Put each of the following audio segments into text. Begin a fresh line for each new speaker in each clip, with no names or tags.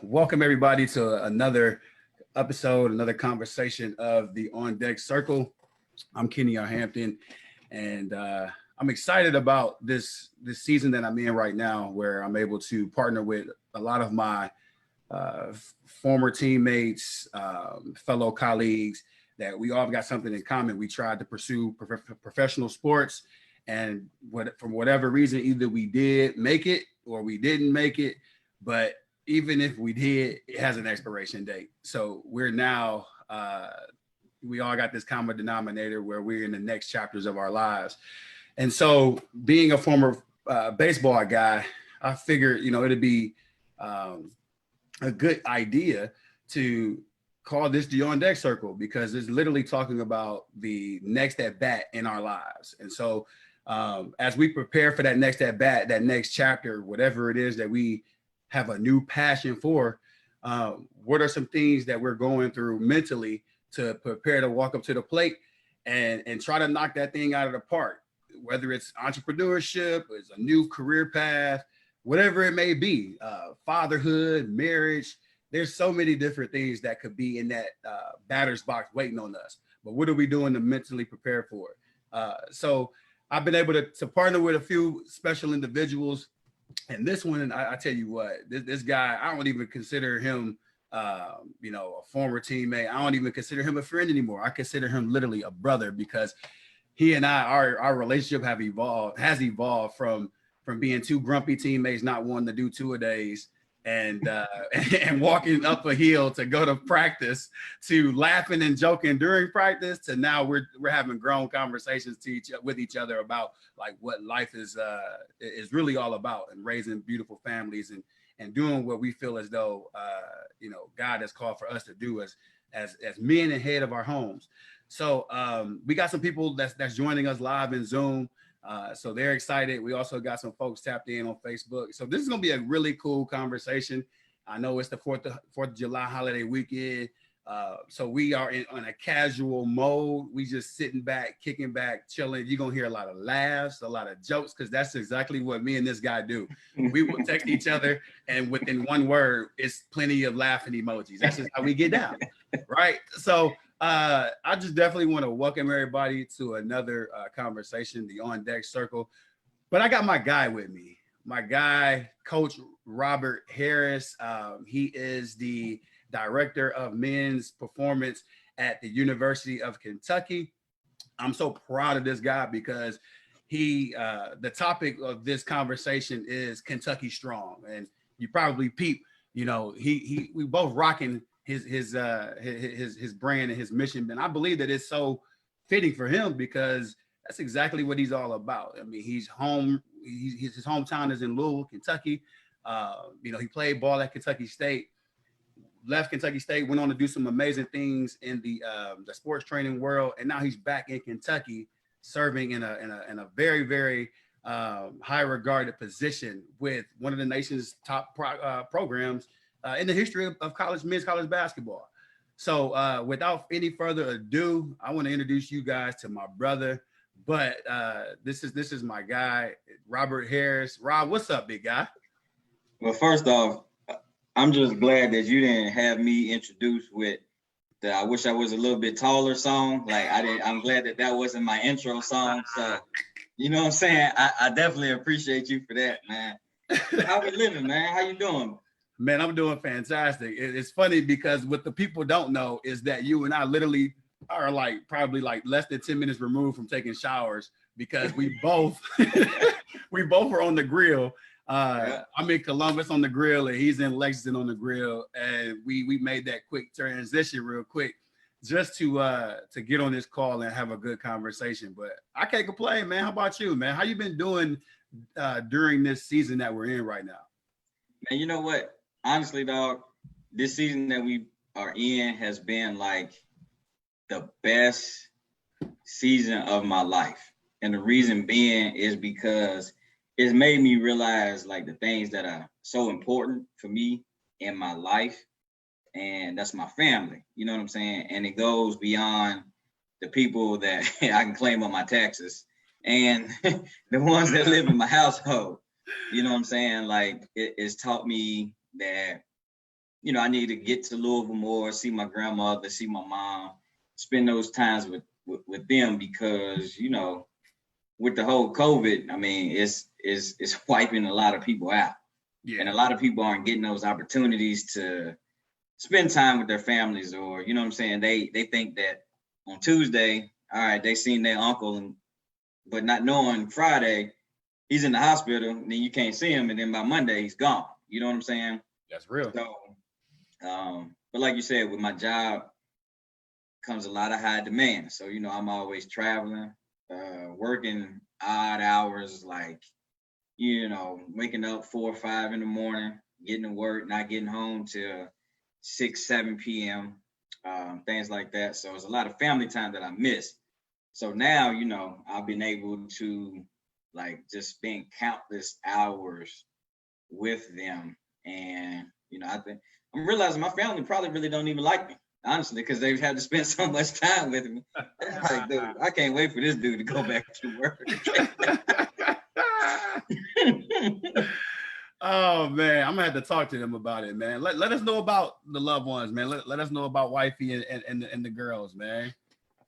Welcome everybody to another episode, another conversation of the On Deck Circle. I'm Kenny R. Hampton, and I'm excited about this season that I'm in right now, where I'm able to partner with a lot of my former teammates, fellow colleagues, that we all got something in common. We tried to pursue professional sports, and from whatever reason, either we did make it or we didn't make it. But even if we did, it has an expiration date. So we're now, we all got this common denominator where we're in the next chapters of our lives. And so, being a former baseball guy, I figured, it'd be a good idea to call this the On Deck Circle, because it's literally talking about the next at bat in our lives. And so, as we prepare for that next at bat, that next chapter, whatever it is that we have a new passion for, what are some things that we're going through mentally to prepare to walk up to the plate and try to knock that thing out of the park, whether it's entrepreneurship, it's a new career path, whatever it may be, fatherhood, marriage. There's so many different things that could be in that batter's box waiting on us. But what are we doing to mentally prepare for it? So I've been able to partner with a few special individuals. And this one, I tell you what, this guy, I don't even consider him, a former teammate. I don't even consider him a friend anymore. I consider him literally a brother, because he and our relationship has evolved from being two grumpy teammates, not wanting to do two-a-days, and walking up a hill to go to practice, to laughing and joking during practice, to now we're having grown conversations with each other about like what life is really all about, and raising beautiful families and doing what we feel as though God has called for us to do as men and head of our homes. So we got some people that's joining us live in Zoom. So they're excited. We also got some folks tapped in on Facebook. So this is going to be a really cool conversation. I know it's the 4th of July holiday weekend. So we are on a casual mode. We just sitting back, kicking back, chilling. You're going to hear a lot of laughs, a lot of jokes, because that's exactly what me and this guy do. We will text each other, and within one word, it's plenty of laughing emojis. That's just how we get down, right? So I just definitely want to welcome everybody to another conversation, the On Deck Circle. But I got my guy with me, my guy, Coach Robert Harris. He is the director of men's performance at the University of Kentucky. I'm so proud of this guy, because the topic of this conversation is Kentucky Strong. And you probably peep, we both rocking his brand and his mission. And I believe that it's so fitting for him, because that's exactly what he's all about. I mean, his hometown is in Louisville, Kentucky. He played ball at Kentucky State, left Kentucky State, went on to do some amazing things in the sports training world, and now he's back in Kentucky, serving in a very, very high regarded position with one of the nation's top programs in the history of men's college basketball. So without any further ado, I want to introduce you guys to my brother. But this is my guy, Robert Harris. Rob, what's up, big guy?
Well, first off, I'm just glad that you didn't have me introduced with the "I wish I was a little bit taller" song. Like I'm glad that wasn't my intro song. So, you know what I'm saying? I definitely appreciate you for that, man. How we living, man? How you doing?
Man, I'm doing fantastic. It's funny, because what the people don't know is that you and I literally are probably less than 10 minutes removed from taking showers, because we both are on the grill. I'm in Columbus on the grill, and he's in Lexington on the grill, and we made that quick transition real quick just to get on this call and have a good conversation. But I can't complain, man. How about you, man? How you been doing during this season that we're in right now?
Man, you know what? Honestly, dog, this season that we are in has been like the best season of my life. And the reason being is because it's made me realize like the things that are so important for me in my life. And that's my family. You know what I'm saying? And it goes beyond the people that I can claim on my taxes and the ones that live in my household. You know what I'm saying? Like it's taught me that I need to get to Louisville more, see my grandmother, see my mom, spend those times with them because, with the whole COVID, I mean, it's wiping a lot of people out.
Yeah.
And a lot of people aren't getting those opportunities to spend time with their families, or, you know what I'm saying? They think that on Tuesday, all right, they seen their uncle, but not knowing Friday, he's in the hospital, and then you can't see him, and then by Monday, he's gone. You know what I'm saying?
That's real.
So, but like you said, with my job comes a lot of high demand. So, I'm always traveling, working odd hours, like, waking up 4 or 5 in the morning, getting to work, not getting home till 6, 7 p.m., things like that. So it's a lot of family time that I miss. So now, I've been able to like just spend countless hours with them. And, I think I'm realizing my family probably really don't even like me, honestly, because they've had to spend so much time with me. Like, dude, I can't wait for this dude to go back to work.
Oh man, I'm gonna have to talk to them about it, man. Let us know about the loved ones, man. Let us know about wifey and the girls, man.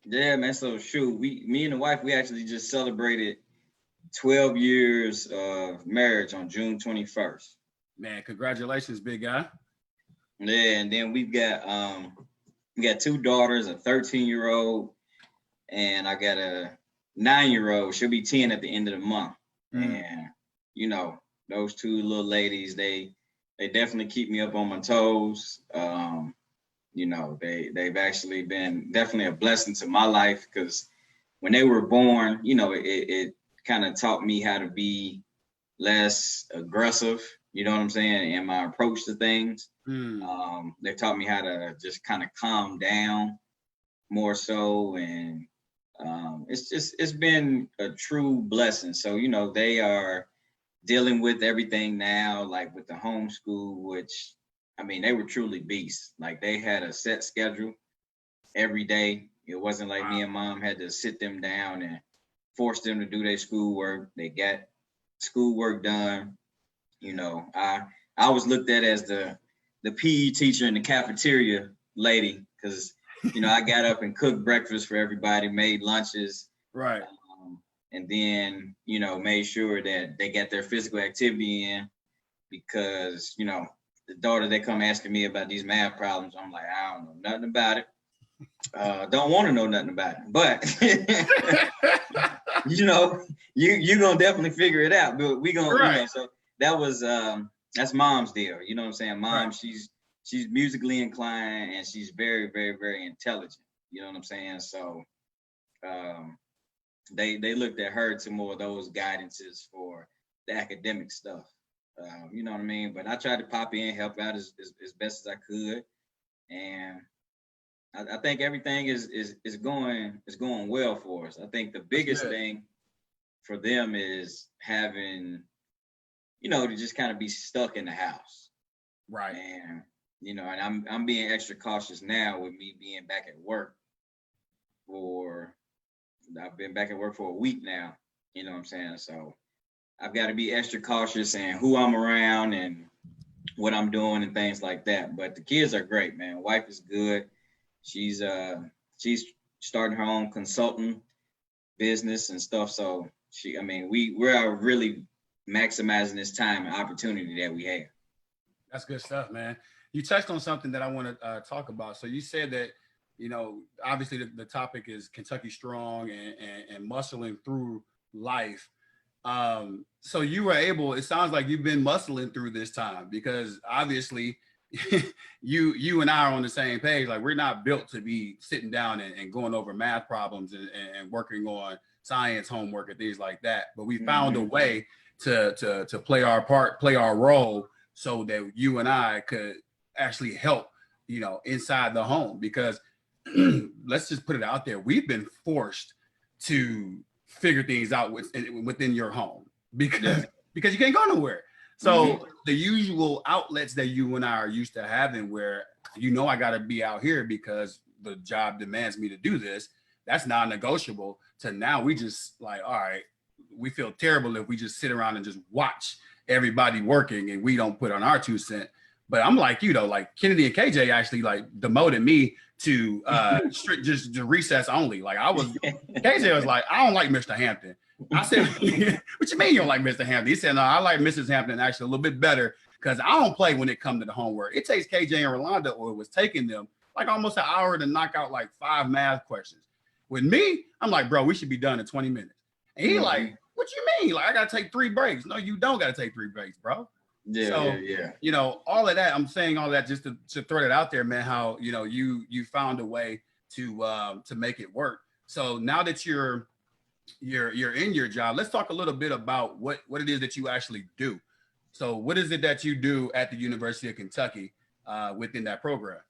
Yeah, man. So shoot, me and the wife, we actually just celebrated 12 years of marriage on June 21st.
Man, congratulations, big guy.
Yeah, and then we got 2 daughters, a 13-year-old, and I got a 9-year-old. She'll be 10 at the end of the month. And those 2 little ladies, they definitely keep me up on my toes. They've actually been definitely a blessing to my life, because when they were born, it kind of taught me how to be less aggressive, you know what I'm saying, in my approach to things. They taught me how to just kind of calm down more so, and it's been a true blessing. So, they are dealing with everything now, like with the homeschool, which, I mean, they were truly beasts. Like, they had a set schedule every day. It wasn't like me and mom had to sit them down and force them to do their schoolwork. They got schoolwork done. I was looked at as the PE teacher in the cafeteria lady, because, I got up and cooked breakfast for everybody, made lunches.
Right.
And then, made sure that they got their physical activity in, because, the daughter, they come asking me about these math problems. I'm like, I don't know nothing about it. Don't want to know nothing about it. But, you're going to definitely figure it out. But we going to, so that was, that's mom's deal. You know what I'm saying? Mom, right. She's musically inclined, and she's very, very, very intelligent. You know what I'm saying? So, they looked at her to more of those guidances for the academic stuff. You know what I mean? But I tried to pop in, help out as best as I could. And I think everything is going well for us. I think the biggest thing for them is having, to just kind of be stuck in the house.
Right.
And, and I'm being extra cautious now with me being back at work I've been back at work for a week now, you know what I'm saying? So I've got to be extra cautious in who I'm around and what I'm doing and things like that. But the kids are great, man. Wife is good. She's starting her own consulting business and stuff. So we're really maximizing this time and opportunity that we have.
That's good stuff, man. You touched on something that I want to talk about. So you said that, obviously the topic is Kentucky Strong and muscling through life. So you were able, it sounds like you've been muscling through this time, because obviously you and I are on the same page. Like, we're not built to be sitting down and going over math problems and working on science homework and things like that. But we found a way to play our part, play our role, so that you and I could actually help, inside the home. Because let's just put it out there, we've been forced to figure things out within your home, because you can't go nowhere. So the usual outlets that you and I are used to having, where I got to be out here because the job demands me to do this, that's non-negotiable. To now we just like, all right, we feel terrible if we just sit around and just watch everybody working and we don't put on our 2 cents. But I'm like you though, like Kennedy and KJ actually like demoted me to just the recess only. Like I was, KJ was like, I don't like Mr. Hampton. I said, what you mean you don't like Mr. Hampton? He said, no, I like Mrs. Hampton actually a little bit better because I don't play when it comes to the homework. It takes KJ and Rolando, or it was taking them like almost an hour to knock out like 5 math questions. With me, I'm like, bro, we should be done in 20 minutes. And he like, what you mean? Like I gotta take 3 breaks. No, you don't gotta take 3 breaks, bro.
Yeah.
You know, all of that, I'm saying all that just to throw it out there, man, how, you know, you found a way to make it work. So now that you're in your job, let's talk a little bit about what it is that you actually do. So what is it that you do at the University of Kentucky within that program?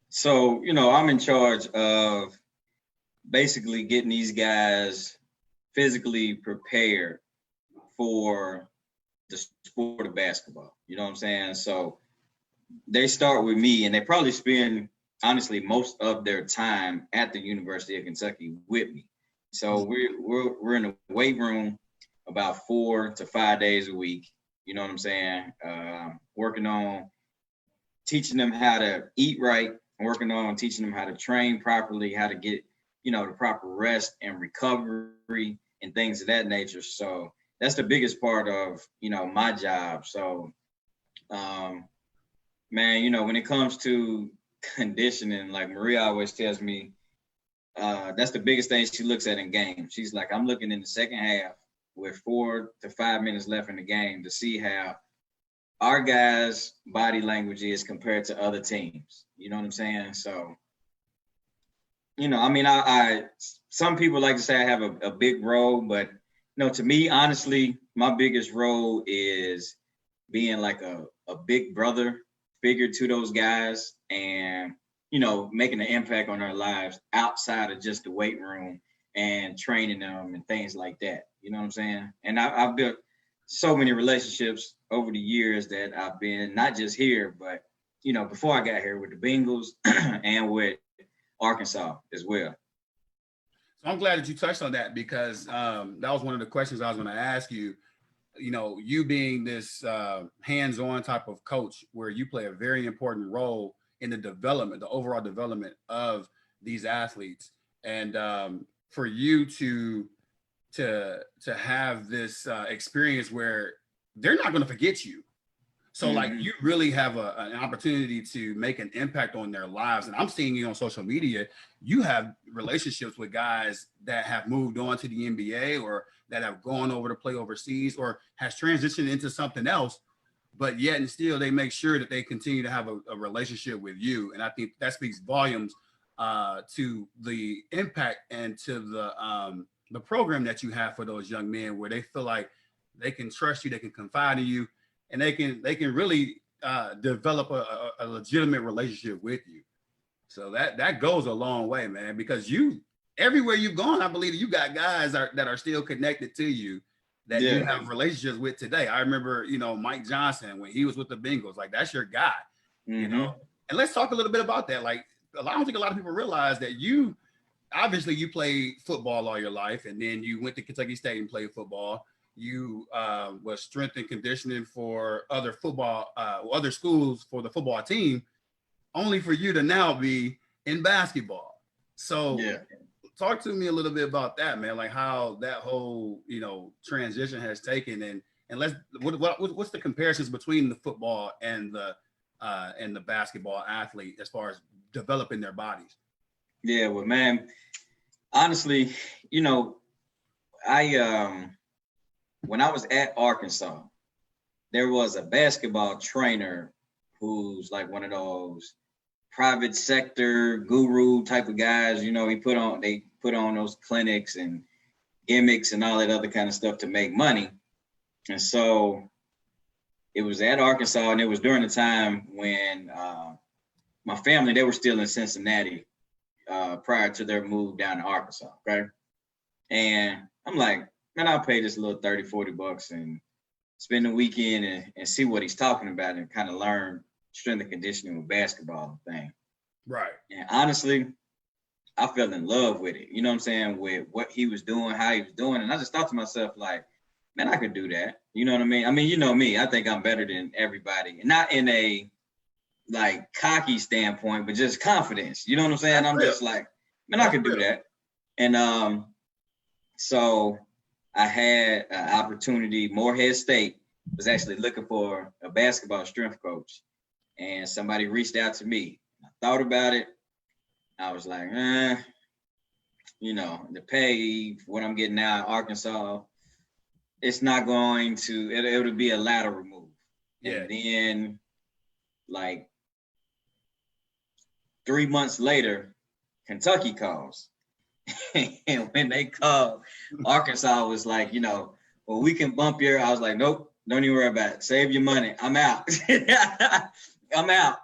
So, you know, I'm in charge of basically getting these guys physically prepared for the sport of basketball. You know what I'm saying? So they start with me, and they probably spend, honestly, most of their time at the University of Kentucky with me. So we're in the weight room about 4 to 5 days a week. You know what I'm saying? Working on teaching them how to eat right, working on teaching them how to train properly, how to get, you know, the proper rest and recovery and things of that nature. So that's the biggest part of, you know, my job. So, man, you know, when it comes to conditioning, like Maria always tells me, that's the biggest thing she looks at in games. She's like, I'm looking in the second half with 4 to 5 minutes left in the game to see how our guys' body language is compared to other teams. You know what I'm saying? So, you know, I mean, I some people like to say I have a big role, but no, to me, honestly, my biggest role is being like a big brother figure to those guys and, you know, making an impact on their lives outside of just the weight room and training them and things like that. You know what I'm saying? And I've built so many relationships over the years that I've been, not just here, but, you know, before I got here with the Bengals and with Arkansas as well.
I'm glad that you touched on that because that was one of the questions I was going to ask you. You know, you being this hands-on type of coach where you play a very important role in the development, the overall development of these athletes. And for you to have this experience where they're not going to forget you. So like you really have an opportunity to make an impact on their lives. And I'm seeing you on social media, you have relationships with guys that have moved on to the NBA or that have gone over to play overseas or has transitioned into something else, but yet and still they make sure that they continue to have a relationship with you. And I think that speaks volumes to the impact and to the program that you have for those young men where they feel like they can trust you, they can confide in you, and they can really develop a legitimate relationship with you. So that goes a long way, man, because everywhere you've gone, I believe you got guys that are still connected to you that you have relationships with today. I remember, you know, Mike Johnson, when he was with the Bengals, like that's your guy, you know? And let's talk a little bit about that. Like, I don't think a lot of people realize that you played football all your life, and then you went to Kentucky State and played football. You was strength and conditioning for other schools for the football team, only for you to now be in basketball. So talk to me a little bit about that, man, like how that whole, you know, transition has taken and what's the comparisons between the football and the basketball athlete as far as developing their bodies?
Yeah, well, man, honestly, you know, when I was at Arkansas, there was a basketball trainer who's like one of those private sector guru type of guys. You know, they put on those clinics and gimmicks and all that other kind of stuff to make money. And so it was at Arkansas, and it was during the time when my family, they were still in Cincinnati prior to their move down to Arkansas, okay? And I'm like, man, I'll pay this little $30-$40 and spend the weekend and see what he's talking about and kind of learn strength and conditioning with basketball thing.
Right.
And honestly, I fell in love with it. You know what I'm saying? With what he was doing, how he was doing. And I just thought to myself, like, man, I could do that. You know what I mean? I mean, you know me, I think I'm better than everybody. And not in a like cocky standpoint, but just confidence. You know what I'm saying?
That's
I'm
real.
just like, man, I could do that. And so I had an opportunity. Morehead State was actually looking for a basketball strength coach, and somebody reached out to me. I thought about it. I was like, you know, the pay, what I'm getting now in Arkansas, it's not going to, it'll be a lateral move.
Yeah.
And then like 3 months later, Kentucky calls. And when they called, Arkansas was like, you know, well, we can bump your, I was like, nope, don't even worry about it. Save your money. I'm out. I'm out.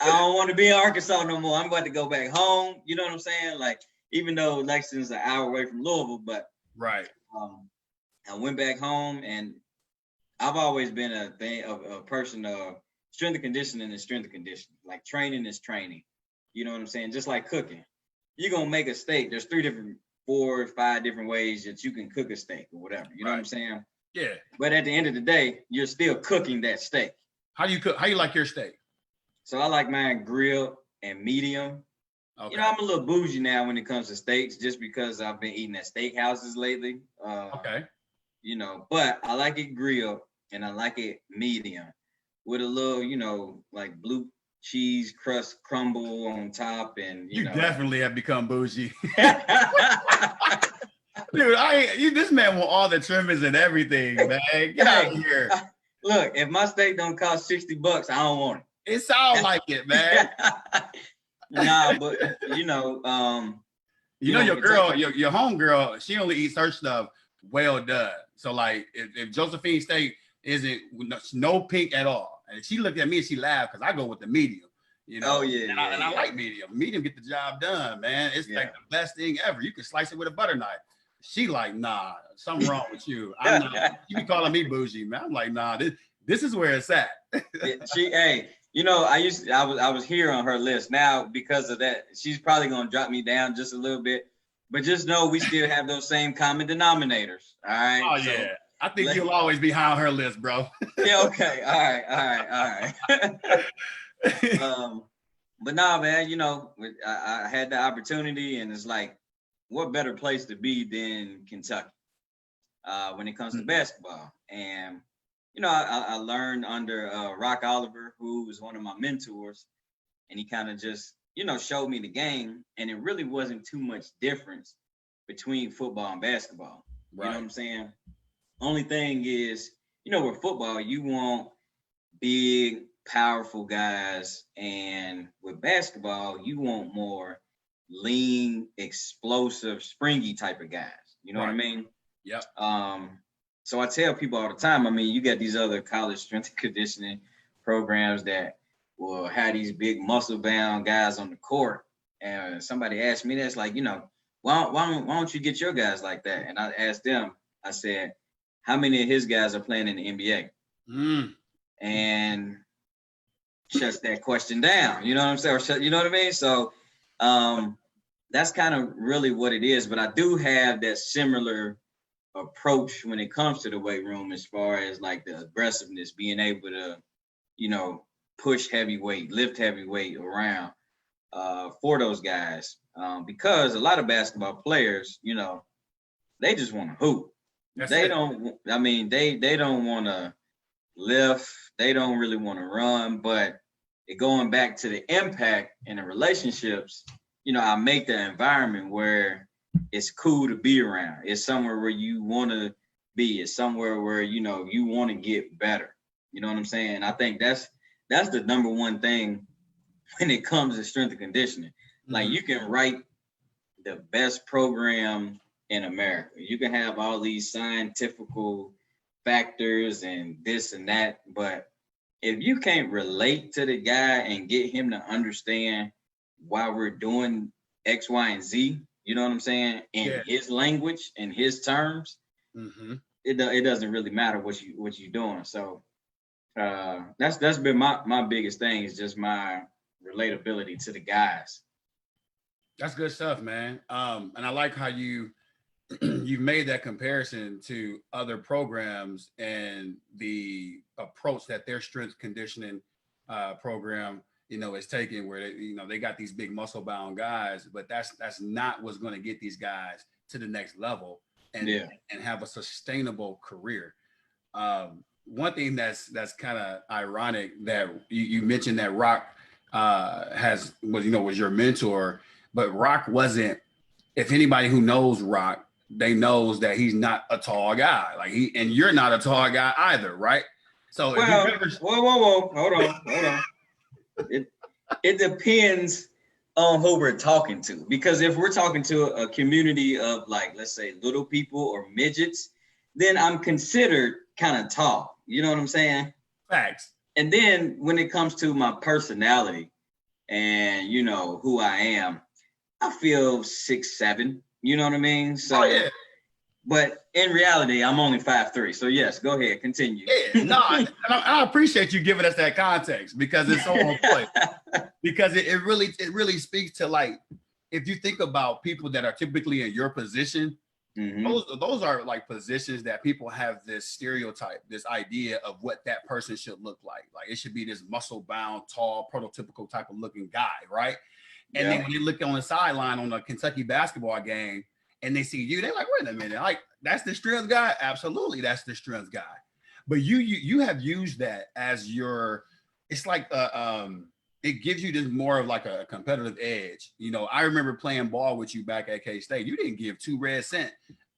I don't want to be in Arkansas no more. I'm about to go back home. You know what I'm saying? Like, even though Lexington's an hour away from Louisville, but
right.
I went back home, and I've always been a person of strength and conditioning is strength and conditioning. Like training is training. You know what I'm saying? Just like cooking. You're gonna make a steak. There's 4 or 5 different ways that you can cook a steak or whatever. You know what I'm saying?
Yeah.
But at the end of the day, you're still cooking that steak.
How do you cook? How you like your steak?
So I like mine grilled and medium.
Okay.
You know, I'm a little bougie now when it comes to steaks, just because I've been eating at steakhouses lately.
Okay.
You know, but I like it grilled and I like it medium with a little, you know, like blue cheese crust crumble on top, and you know.
Definitely have become bougie. Dude, this man want all the trimmings and everything, man. Get out of here.
Look, if my steak don't cost $60, I don't want it.
It sounds like it, man.
Nah, but you know,
you know your girl, your home girl, she only eats her stuff well done. So like, if Josephine steak isn't no pink at all, and she looked at me and she laughed because I go with the medium. You know,
oh yeah,
and I like medium. Medium get the job done, man. It's like the best thing ever. You can slice it with a butter knife. She like, nah, something wrong with you. I'm not. You be calling me bougie, man. I'm like, nah, this is where it's at.
Hey, you know, I was here on her list. Now, because of that, she's probably gonna drop me down just a little bit. But just know we still have those same common denominators. All right.
Oh yeah. So, I think you'll always be high on her list, bro.
Yeah, okay. All right. But nah, man, you know, I had the opportunity, and it's like, what better place to be than Kentucky when it comes to basketball? And you know, I learned under Rock Oliver, who was one of my mentors, and he kind of just, you know, showed me the game, and it really wasn't too much difference between football and basketball. Right. You know what I'm saying? Only thing is, you know, with football, you want big, powerful guys, and with basketball, you want more lean, explosive, springy type of guys. You know what I mean?
Yep.
So I tell people all the time, I mean, you got these other college strength and conditioning programs that will have these big muscle-bound guys on the court. And somebody asked me that's like, you know, why don't you get your guys like that? And I asked them, I said, how many of his guys are playing in the NBA? And shuts that question down. You know what I'm saying? You know what I mean? So that's kind of really what it is. But I do have that similar approach when it comes to the weight room, as far as like the aggressiveness, being able to, you know, push heavyweight, lift heavyweight around for those guys. Because a lot of basketball players, you know, they just want to hoop. They don't want to lift. They don't really want to run. But going back to the impact and the relationships, you know, I make the environment where it's cool to be around. It's somewhere where you want to be. It's somewhere where, you know, you want to get better. You know what I'm saying? I think that's the number one thing when it comes to strength and conditioning. Like, you can write the best program in America. You can have all these scientific factors and this and that, but if you can't relate to the guy and get him to understand why we're doing X, Y, and Z, you know what I'm saying, in his language, in his terms, it doesn't really matter what you're doing. So that's been my biggest thing, is just my relatability to the guys.
That's good stuff, man. And I like how you've made that comparison to other programs and the approach that their strength conditioning program is taken where they got these big muscle bound guys, but that's not what's going to get these guys to the next level and have a sustainable career. One thing that's kind of ironic that you mentioned that Rock was your mentor, but Rock wasn't. If anybody who knows Rock, they knows that he's not a tall guy. Like and you're not a tall guy either, right? So
whoa, hold on. It depends on who we're talking to, because if we're talking to a community of, like, let's say little people or midgets, then I'm considered kind of tall. You know what I'm saying?
Facts.
And then when it comes to my personality and who I am, I feel 6'7". You know what I mean? So, yeah. But in reality, I'm only 5'3". So yes, go ahead, continue.
Yeah, no, I appreciate you giving us that context, because it's so on point. Because it really speaks to, like, if you think about people that are typically in your position, those are like positions that people have this stereotype, this idea of what that person should look like. Like, it should be this muscle bound, tall, prototypical type of looking guy, right? And then when you look on the sideline on a Kentucky basketball game and they see you, they're like, wait a minute, like, that's the strength guy? Absolutely, that's the strength guy. But you have used that as your, it's like it gives you this more of like a competitive edge. I remember playing ball with you back at K-State. You didn't give 2 red cent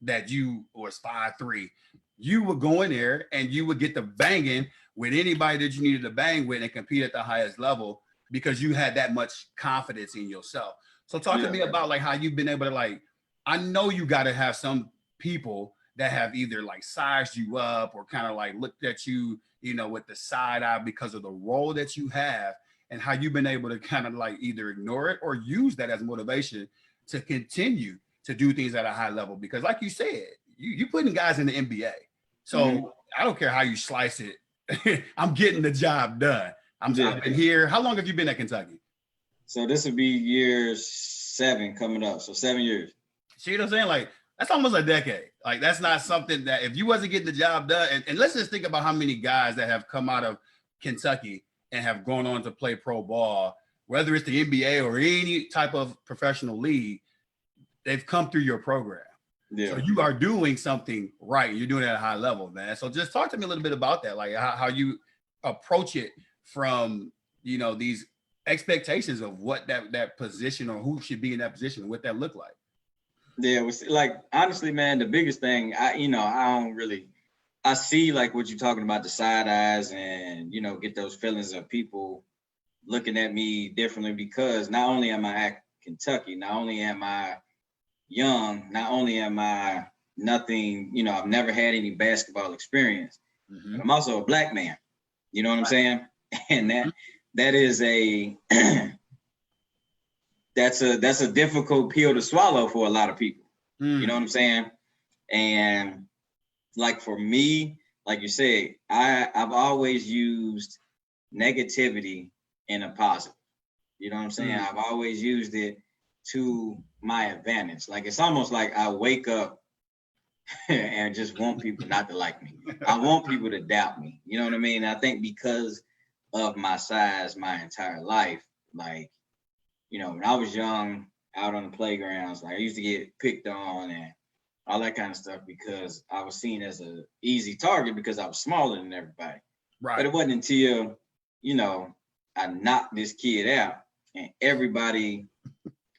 that you was 5'3". You would go in there and you would get the banging with anybody that you needed to bang with and compete at the highest level, because you had that much confidence in yourself. So talk to me about, like, how you've been able to, like, I know you got to have some people that have either, like, sized you up or kind of, like, looked at you, with the side eye because of the role that you have, and how you've been able to kind of, like, either ignore it or use that as motivation to continue to do things at a high level. Because, like you said, you putting guys in the NBA. So I don't care how you slice it. I'm getting the job done. I've been here. How long have you been at Kentucky?
So this would be year 7 coming up. So 7 years.
See what I'm saying? Like, that's almost a decade. Like, that's not something that, if you wasn't getting the job done, and let's just think about how many guys that have come out of Kentucky and have gone on to play pro ball, whether it's the NBA or any type of professional league, they've come through your program. Yeah. So you are doing something right. You're doing it at a high level, man. So just talk to me a little bit about that, like how you approach it from, these expectations of what that position, or who should be in that position, what that look like.
Yeah, it was, like, honestly, man, the biggest thing, I see, like, what you're talking about, the side eyes, and, get those feelings of people looking at me differently, because not only am I at Kentucky, not only am I young, not only am I nothing, I've never had any basketball experience, but I'm also a Black man. You know what I'm saying? And that is that's a difficult pill to swallow for a lot of people. You know what I'm saying? And, like, for me, like you said, I've always used negativity in a positive. You know what I'm saying? I've always used it to my advantage. Like, it's almost like I wake up and just want people not to like me. I want people to doubt me. You know what I mean? I think because of my size my entire life, like, when I was young, out on the playgrounds, like, I used to get picked on and all that kind of stuff, because I was seen as an easy target because I was smaller than everybody. Right. But it wasn't until, I knocked this kid out and everybody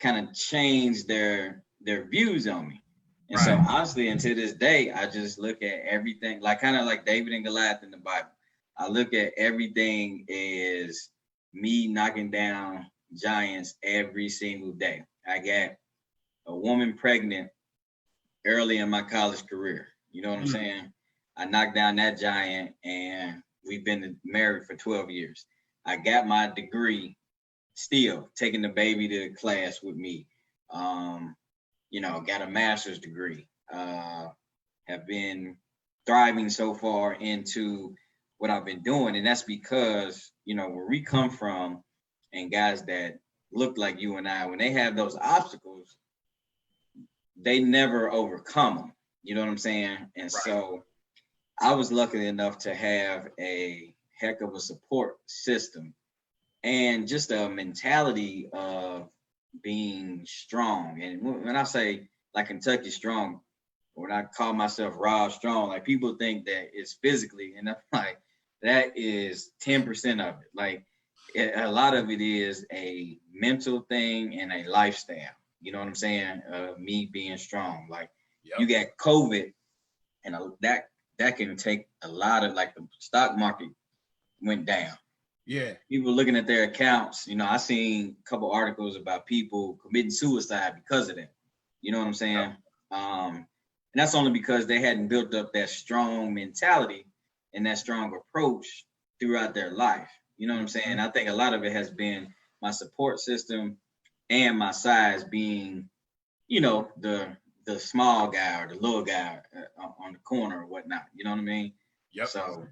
kind of changed their views on me. And so, honestly, until this day, I just look at everything, like, kind of like David and Goliath in the Bible. I look at everything as me knocking down giants every single day. I got a woman pregnant early in my college career. You know what I'm saying? I knocked down that giant, and we've been married for 12 years. I got my degree, still taking the baby to class with me. Got a master's degree. Have been thriving so far into what I've been doing. And that's because, where we come from, and guys that look like you and I, when they have those obstacles, they never overcome them. You know what I'm saying? And so I was lucky enough to have a heck of a support system and just a mentality of being strong. And when I say like Kentucky strong, when I call myself Rob Strong, like people think that it's physically, and I'm like, that is 10% of it. Like a lot of it is a mental thing and a lifestyle. You know what I'm saying? Me being strong. Like you
Yep.
got COVID, and that can take a lot of, like, the stock market went down.
Yeah.
People looking at their accounts. You know, I seen a couple articles about people committing suicide because of that. You know what I'm saying? And that's only because they hadn't built up that strong mentality and that strong approach throughout their life. You know what I'm saying? I think a lot of it has been my support system and my size being, you know, the small guy or the little guy on the corner or whatnot. You know what I mean?
Yep.
So,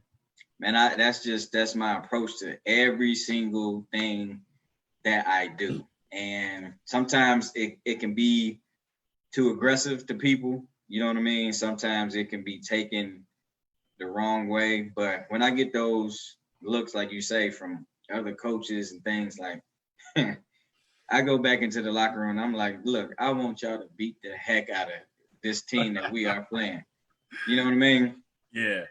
man, that's my approach to every single thing that I do. And sometimes it can be too aggressive to people. You know what I mean? Sometimes it can be taken the wrong way. But when I get those looks, like you say, from other coaches and things, like, I go back into the locker room and I'm like, look, I want y'all to beat the heck out of this team that we are playing. You know what I mean?
Yeah.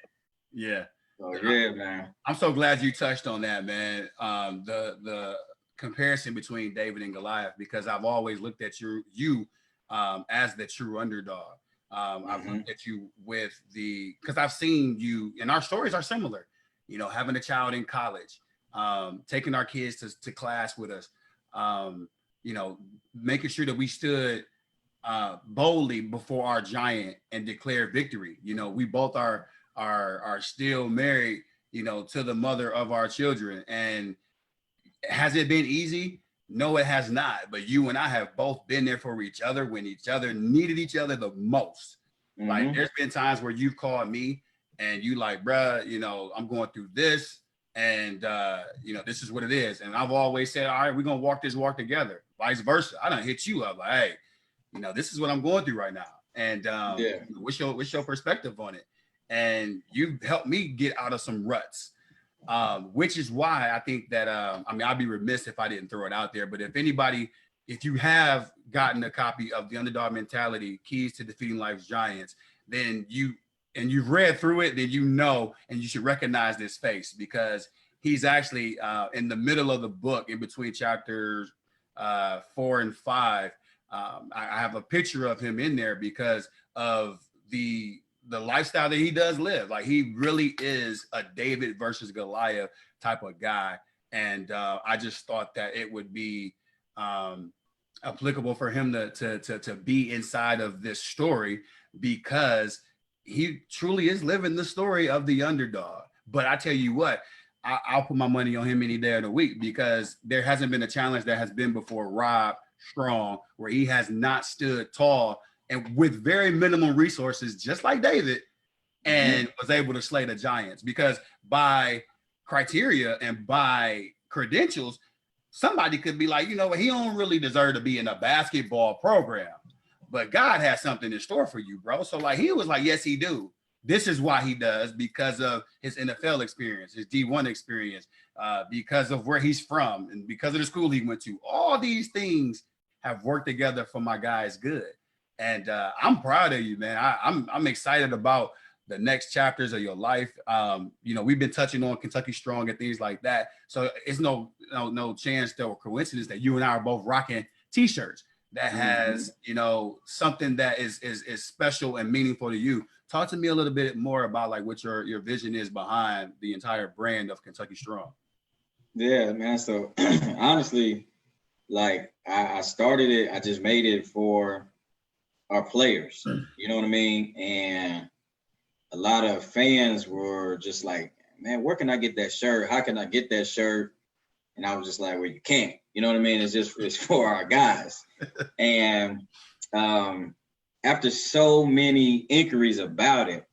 Yeah.
So yeah, man.
I'm so glad you touched on that, man. The comparison between David and Goliath, because I've always looked at you as the true underdog. I've looked at you with because I've seen you, and our stories are similar. You know, having a child in college, taking our kids to class with us, you know, making sure that we stood boldly before our giant and declared victory. You know, we both are still married, you know, to the mother of our children. And has it been easy? No, it has not. But you and I have both been there for each other when each other needed each other the most. Like, there's been times where you've called me and you like, bruh, you know, I'm going through this, and you know, this is what it is. And I've always said, all right, we're gonna walk this walk together. Vice versa. I done hit you up like, hey, you know, this is what I'm going through right now. And what's your perspective on it? And you've helped me get out of some ruts. Which is why I think that I mean, I'd be remiss if I didn't throw it out there. But if you have gotten a copy of The Underdog Mentality: Keys to Defeating Life's Giants, then you've read through it, then you know, and you should recognize this face, because he's actually in the middle of the book, in between chapters 4 and 5. I have a picture of him in there because of the lifestyle that he does live. Like, he really is a David versus Goliath type of guy. And I just thought that it would be applicable for him to be inside of this story, because he truly is living the story of the underdog. But I tell you what, I'll put my money on him any day of the week, because there hasn't been a challenge that has been before Rob Strong where he has not stood tall and with very minimum resources, just like David, and was able to slay the Giants. Because by criteria and by credentials, somebody could be like, you know what, he don't really deserve to be in a basketball program, but God has something in store for you, bro. So like, he was like, yes, he do. This is why he does, because of his NFL experience, his D1 experience, because of where he's from, and because of the school he went to. All these things have worked together for my guy's good. And I'm proud of you, man. I'm excited about the next chapters of your life. You know, we've been touching on Kentucky Strong and things like that. So it's no chance or coincidence that you and I are both rocking T-shirts that has, you know, something that is special and meaningful to you. Talk to me a little bit more about like what your vision is behind the entire brand of Kentucky Strong.
Yeah, man. So honestly, like I started it, I just made it for our players. You know what I mean? And a lot of fans were just like, man, where can I get that shirt? How can I get that shirt? And I was just like, well, you can't. You know what I mean? It's for our guys. And after so many inquiries about it,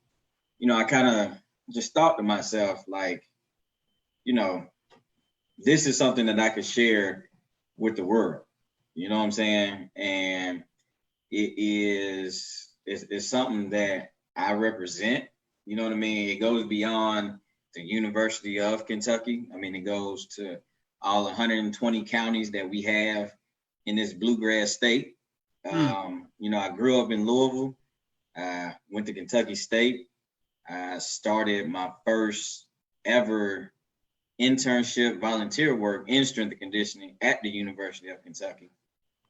you know, I kind of just thought to myself, like, you know, this is something that I could share with the world. You know what I'm saying? And it's something that I represent. You know what I mean? It goes beyond the University of Kentucky. I mean, it goes to all 120 counties that we have in this bluegrass state. You know, I grew up in Louisville. Went to Kentucky State. I started my first ever internship volunteer work in strength and conditioning at the University of Kentucky.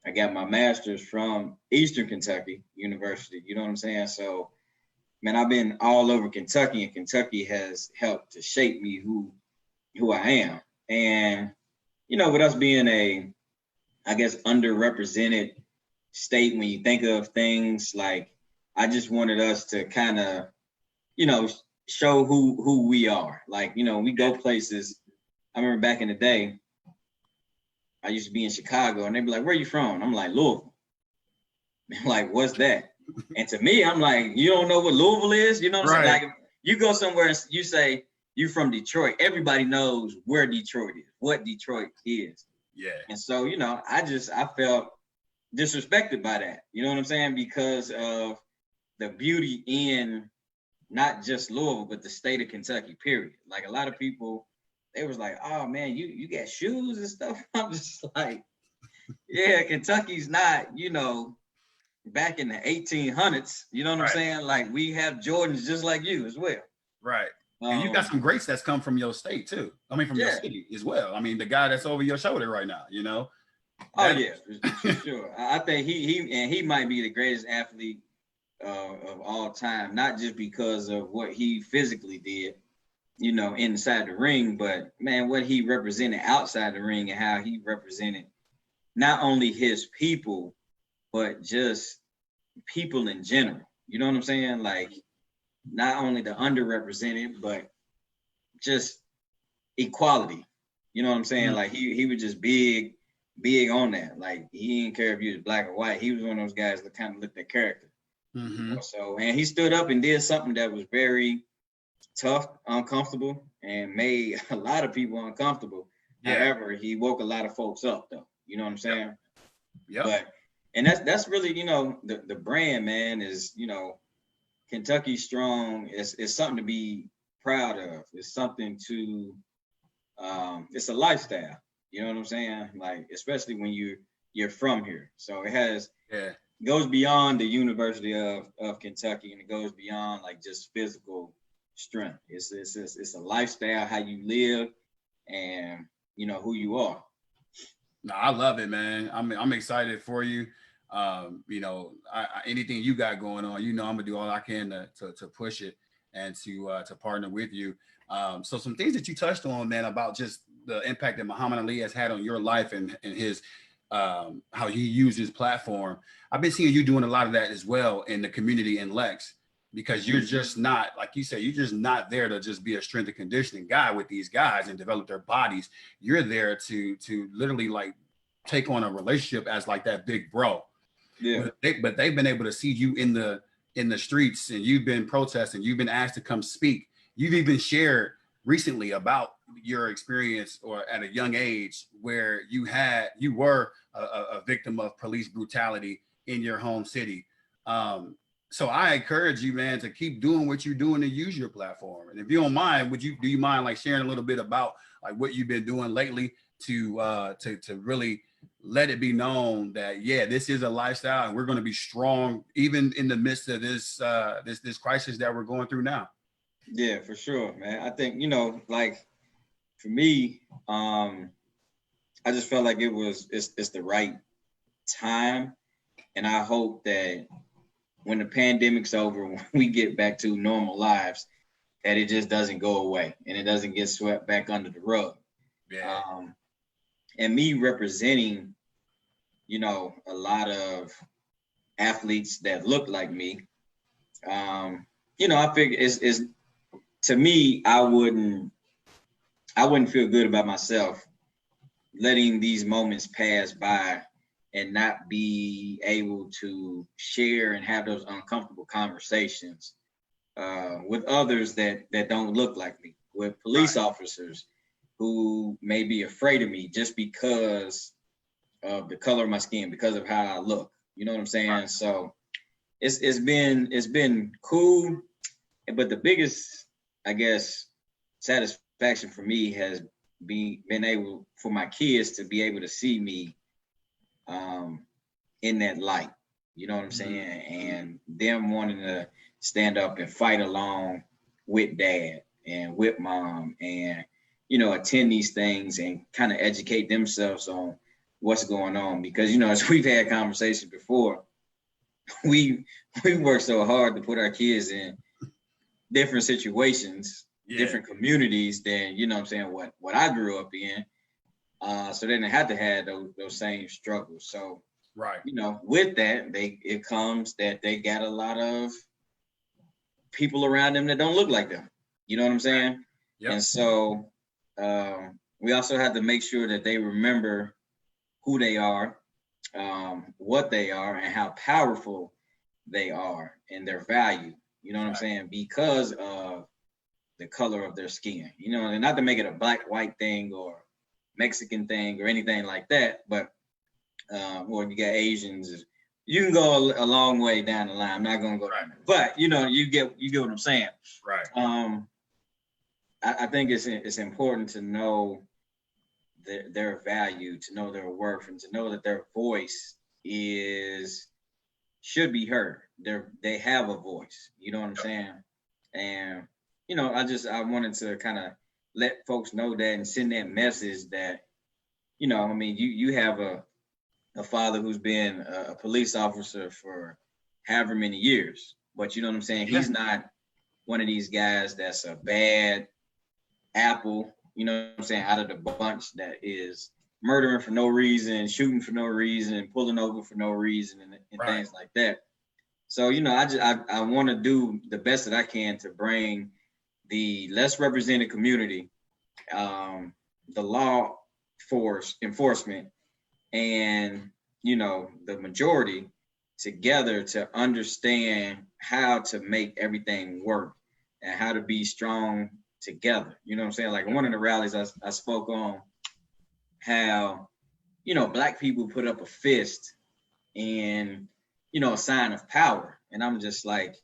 I got my master's from Eastern Kentucky University. You know what I'm saying? So, man, I've been all over Kentucky, and Kentucky has helped to shape me who I am. And, you know, with us being a, I guess, underrepresented state, when you think of things like, I just wanted us to kind of, you know, show who we are. Like, you know, we go places. I remember back in the day, I used to be in Chicago, and they'd be like, "Where are you from?" I'm like, "Louisville." Like, what's that? And to me, I'm like, you don't know what Louisville is? You know what I'm saying? Like, you go somewhere and you say you from Detroit, everybody knows where Detroit is, what Detroit is.
Yeah.
And so, you know, I felt disrespected by that. You know what I'm saying? Because of the beauty in not just Louisville, but the state of Kentucky, period. Like, a lot of people, they was like, "Oh man, you got shoes and stuff." I'm just like, yeah, Kentucky's not, you know, back in the 1800s. You know what I'm saying? Like, we have Jordans just like you as well.
Right. And you got some greats that's come from your state too. I mean, from your city as well. I mean, the guy that's over your shoulder right now, you know.
Oh yeah, for sure. I think he might be the greatest athlete of all time, not just because of what he physically did, you know, inside the ring, but man, what he represented outside the ring and how he represented not only his people, but just people in general. You know what I'm saying? Like, not only the underrepresented, but just equality. You know what I'm saying? Like, he was just big on that. Like, he didn't care if he was black or white. He was one of those guys that kind of looked at character. You know? So, and he stood up and did something that was very tough, uncomfortable, and made a lot of people uncomfortable. However, he woke a lot of folks up, though. You know what I'm saying?
Yeah.
But, and that's really, you know, the brand, man, is, you know, Kentucky Strong is something to be proud of. It's something to, it's a lifestyle. You know what I'm saying? Like, especially when you're from here. So it has, goes beyond the University of Kentucky, and it goes beyond like just physical strength. It's a lifestyle, how you live, and you know who you are.
No, I love it, man. I'm excited for you. You know, anything you got going on, you know, I'm gonna do all I can to push it and to partner with you. So some things that you touched on, man, about just the impact that Muhammad Ali has had on your life and his how he used his platform. I've been seeing you doing a lot of that as well in the community in Lex, because you're just not, like you said, you're just not there to just be a strength and conditioning guy with these guys and develop their bodies. You're there to literally like take on a relationship as like that big bro.
Yeah.
But they've been able to see you in the streets, and you've been protesting, you've been asked to come speak. You've even shared recently about your experience or at a young age where you were a victim of police brutality in your home city. So I encourage you, man, to keep doing what you're doing and use your platform. And if you don't mind, do you mind like sharing a little bit about like what you've been doing lately to really let it be known that, yeah, this is a lifestyle and we're going to be strong even in the midst of this this crisis that we're going through now.
Yeah, for sure, man. I think, you know, like for me, I just felt like it's the right time. And I hope that when the pandemic's over, when we get back to normal lives, that it just doesn't go away and it doesn't get swept back under the rug.
Yeah.
And me representing, you know, a lot of athletes that look like me, you know, I figure it's to me, I wouldn't feel good about myself letting these moments pass by and not be able to share and have those uncomfortable conversations with others that don't look like me, with police officers who may be afraid of me just because of the color of my skin, because of how I look. You know what I'm saying? Right. So it's been cool, but the biggest, I guess, satisfaction for me has been able for my kids to be able to see me in that light. You know what I'm saying? And them wanting to stand up and fight along with dad and with mom and, you know, attend these things and kind of educate themselves on what's going on. Because, you know, as we've had conversations before, we work so hard to put our kids in different situations, different communities than, you know what I'm saying, what I grew up in. So they didn't have to have those same struggles. So,
right,
you know, with that, it comes that they got a lot of people around them that don't look like them. You know what I'm saying? Yep. And so we also have to make sure that they remember who they are, what they are, and how powerful they are and their value. You know what I'm saying? Because of the color of their skin. You know, and not to make it a black-white thing or Mexican thing or anything like that, but or if you got Asians, you can go a long way down the line. I'm not gonna go down there, but you know, you get what I'm saying.
Right.
I think it's important to know their value, to know their worth, and to know that their voice should be heard. They have a voice. You know what I'm saying? And you know, I wanted to kind of let folks know that and send that message that, you know, I mean, you have a father who's been a police officer for however many years, but you know what I'm saying? He's not one of these guys that's a bad apple, you know what I'm saying, out of the bunch that is murdering for no reason, shooting for no reason, pulling over for no reason, and things like that. So, you know, I want to do the best that I can to bring the less represented community, the law enforcement, and, you know, the majority together to understand how to make everything work and how to be strong together. You know what I'm saying? Like one of the rallies I spoke on how, you know, Black people put up a fist in, you know, a sign of power. And I'm just like,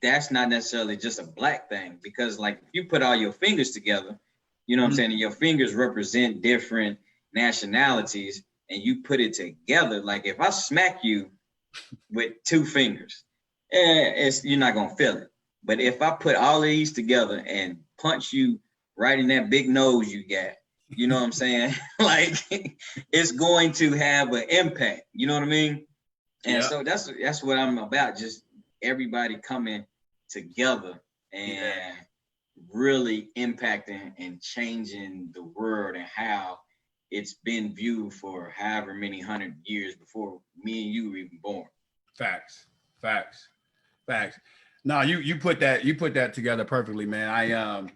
that's not necessarily just a Black thing, because like if you put all your fingers together, you know what I'm saying, and your fingers represent different nationalities and you put it together, like if I smack you with two fingers, you're not gonna feel it. But if I put all of these together and punch you right in that big nose you got, you know what I'm saying? Like it's going to have an impact. You know what I mean? And so that's what I'm about. Just everybody coming together and really impacting and changing the world and how it's been viewed for however many 100 years before me and you were even born.
Facts. No, you put that together perfectly, man.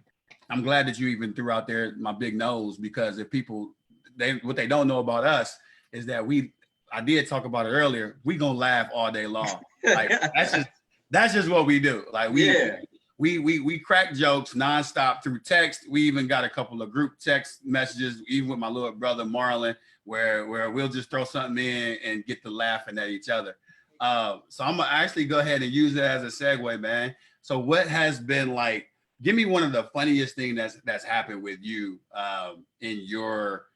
I'm glad that you even threw out there my big nose, because if people what they don't know about us is that I did talk about it earlier. We gonna laugh all day long. Like that's just what we do. Like we crack jokes nonstop through text. We even got a couple of group text messages, even with my little brother Marlon, where we'll just throw something in and get to laughing at each other. So I'm gonna actually go ahead and use it as a segue, man. So what has been like? Give me one of the funniest things that's happened with you in your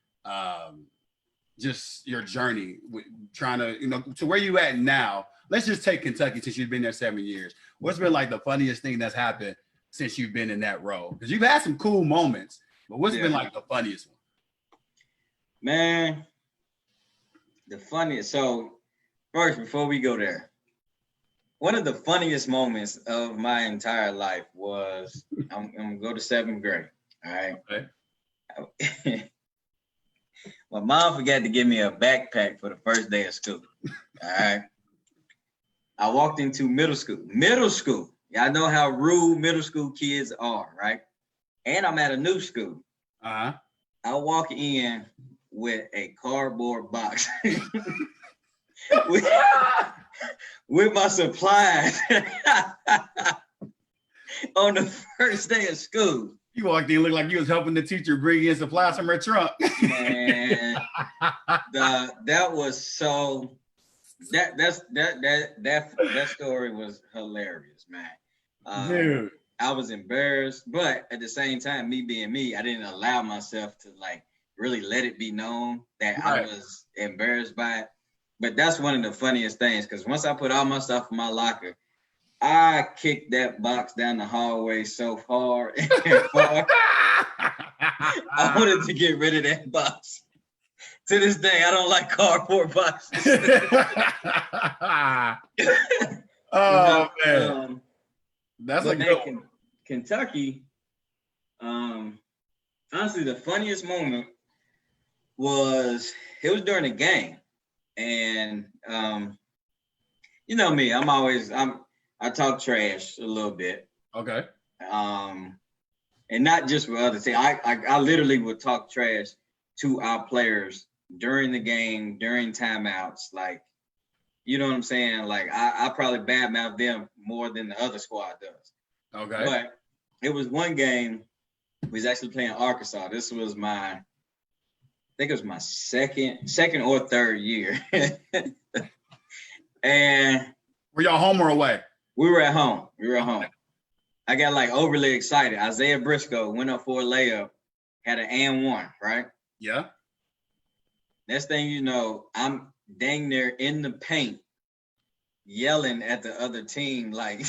just your journey with trying to, you know, to where you at now. Let's just take Kentucky, since you've been there 7 years. What's been like the funniest thing that's happened since you've been in that role? Because you've had some cool moments, but what's been like the funniest one?
Man, the funniest. So first, before we go there, one of the funniest moments of my entire life was I'm gonna go to 7th grade. All right. Okay. My mom forgot to give me a backpack for the first day of school. All right. I walked into middle school. Y'all know how rude middle school kids are, right? And I'm at a new school. I walk in with a cardboard box with my supplies on the first day of school.
You walked in, looked like you was helping the teacher bring in supplies from her trunk.
Man, that was so. That story was hilarious, man.
Dude,
I was embarrassed, but at the same time, me being me, I didn't allow myself to like really let it be known that I was embarrassed by it. But that's one of the funniest things because once I put all my stuff in my locker, I kicked that box down the hallway so hard and far. I wanted to get rid of that box. To this day, I don't like cardboard boxes.
Oh man, that's a good one.
Kentucky. Honestly, the funniest moment was during the game, and you know me, I talk trash a little bit.
Okay.
And not just with other teams. I literally would talk trash to our players during the game, during timeouts. Like, you know what I'm saying? Like, I probably badmouth them more than the other squad does.
Okay.
But it was one game, we was actually playing Arkansas. This was I think it was my second or third year. And
were y'all home or away?
We were at home. I got like overly excited. Isaiah Briscoe went up for a layup, had an and one, right?
Yeah.
Next thing you know, I'm dang near in the paint, yelling at the other team, like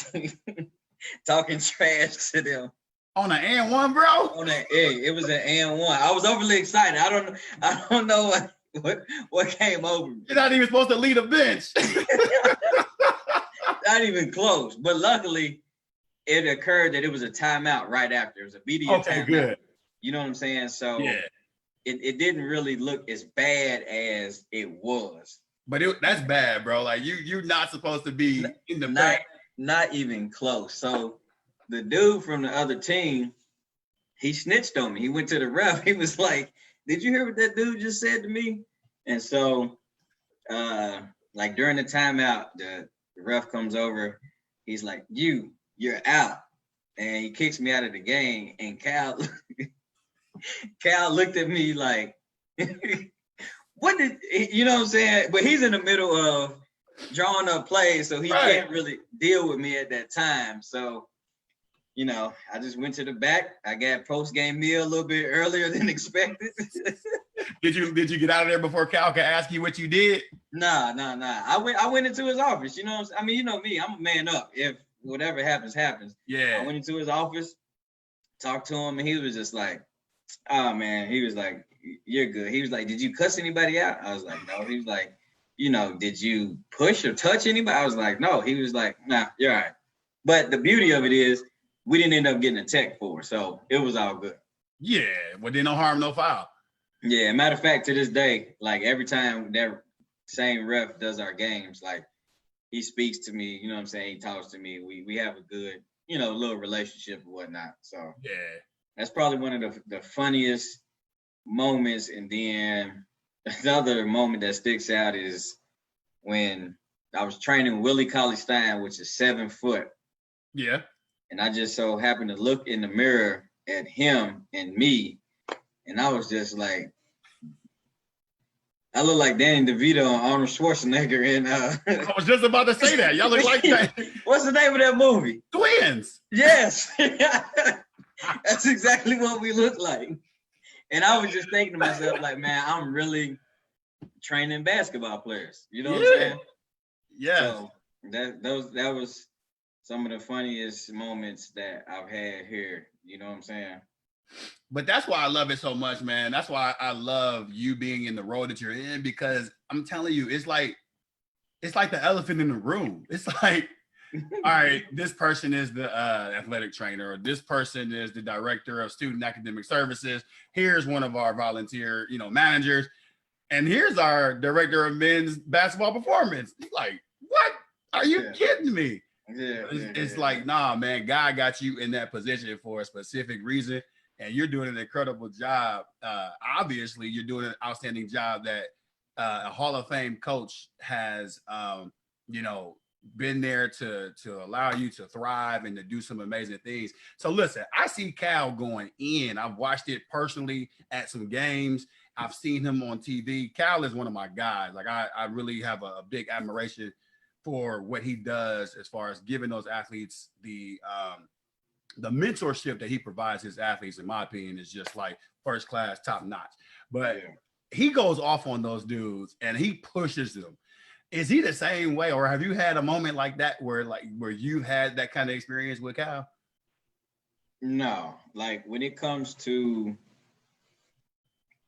talking trash to them.
On an and one, bro?
On an egg. It was an and one. I was overly excited. I don't know what came over me.
You're not even supposed to lead a bench.
Not even close. But luckily, it occurred that it was a timeout right after. It was a media timeout. Good. You know what I'm saying? So yeah. It didn't really look as bad as it was.
But that's bad, bro. Like you're not supposed to be in the back.
Not even close. So the dude from the other team, he snitched on me. He went to the ref. He was like, "Did you hear what that dude just said to me?" And so, like during the timeout, the ref comes over. He's like, "You're out," and he kicks me out of the game. And Cal looked at me like, "What did you know what I'm saying?" But he's in the middle of drawing up plays, so he can't really deal with me at that time. So, you know, I just went to the back. I got post-game meal a little bit earlier than expected.
Did you get out of there before Cal could ask you what you did?
Nah. I went into his office. You know, I mean, you know me. I'm a man up. If whatever happens, happens.
Yeah.
I went into his office, talked to him, and he was just like, "Oh man," he was like, "You're good." He was like, "Did you cuss anybody out?" I was like, "No." He was like, "You know, did you push or touch anybody?" I was like, "No." He was like, "Nah, you're all right." But the beauty of it is, we didn't end up getting a tech for, so it was all good.
Yeah, well, then no harm, no foul.
Yeah, matter of fact, to this day, like every time that same ref does our games, like he speaks to me, you know what I'm saying? He talks to me. We have a good, you know, little relationship and whatnot. So
yeah,
that's probably one of the funniest moments. And then another moment that sticks out is when I was training Willie Cauley-Stein, which is 7 foot.
Yeah.
And I just so happened to look in the mirror at him and me. And I was just like, I look like Danny DeVito and Arnold Schwarzenegger. And
I was just about to say that. Y'all look like that.
What's the name of that movie?
Twins.
Yes. That's exactly what we look like. And I was just thinking to myself, like, man, I'm really training basketball players. You know what I'm saying?
Yeah.
So that was some of the funniest moments that I've had here. You know what I'm saying?
But that's why I love it so much, man. That's why I love you being in the role that you're in, because I'm telling you, it's like the elephant in the room. It's like, all right, this person is the athletic trainer, or this person is the director of student academic services. Here's one of our volunteer, managers, and here's our director of men's basketball performance. Like, what? Are you kidding me? It's like, nah, man, God got you in that position for a specific reason. And you're doing an incredible job. Obviously, you're doing an outstanding job that a Hall of Fame coach has, been there to allow you to thrive and to do some amazing things. So listen, I see Cal going in. I've watched it personally at some games. I've seen him on TV. Cal is one of my guys. Like I really have a big admiration for what he does as far as giving those athletes the the mentorship that he provides his athletes, in my opinion, is just like first class, top notch. But he goes off on those dudes and he pushes them. Is he the same way, or have you had a moment like that where you had that kind of experience with Cal?
No, like when it comes to,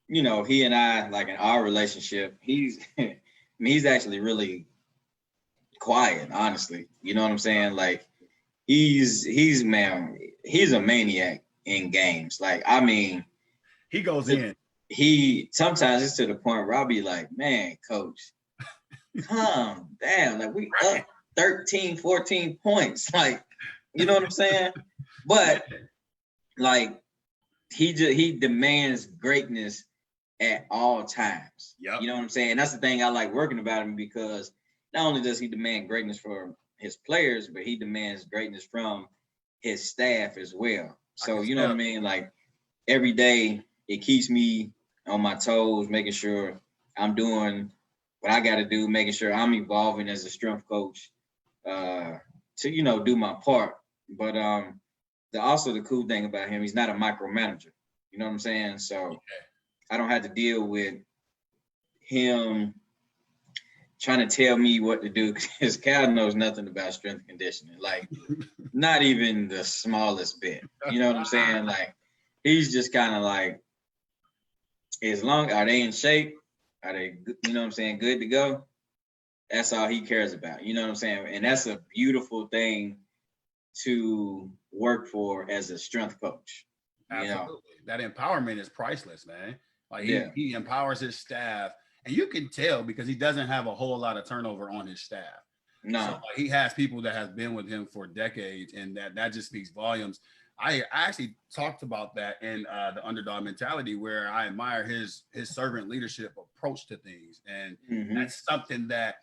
he and I, like in our relationship, he's he's actually really quiet, honestly. You know what I'm saying? Like he's man, he's a maniac in games. Like, I mean,
he goes in.
He sometimes it's to the point where I'll be like, man, coach, calm down. Like, we up 13, 14 points. Like, you know what I'm saying? But like he demands greatness at all times.
Yep.
You know what I'm saying? That's the thing I like working about him, because not only does he demand greatness for his players, but he demands greatness from his staff as well. So, you know what I mean? Like, every day it keeps me on my toes, making sure I'm doing what I got to do, making sure I'm evolving as a strength coach to, do my part. But also the cool thing about him, he's not a micromanager. You know what I'm saying? So I don't have to deal with him trying to tell me what to do, because Cal knows nothing about strength conditioning, like not even the smallest bit. You know what I'm saying? Like, he's just kind of like, are they in shape? Are they, you know what I'm saying, good to go? That's all he cares about. You know what I'm saying? And that's a beautiful thing to work for as a strength coach.
Absolutely. That empowerment is priceless, man. Like he empowers his staff, and you can tell because he doesn't have a whole lot of turnover on his staff.
No.
So he has people that have been with him for decades, and that just speaks volumes. I actually talked about that in the Underdog Mentality, where I admire his servant leadership approach to things. And that's something that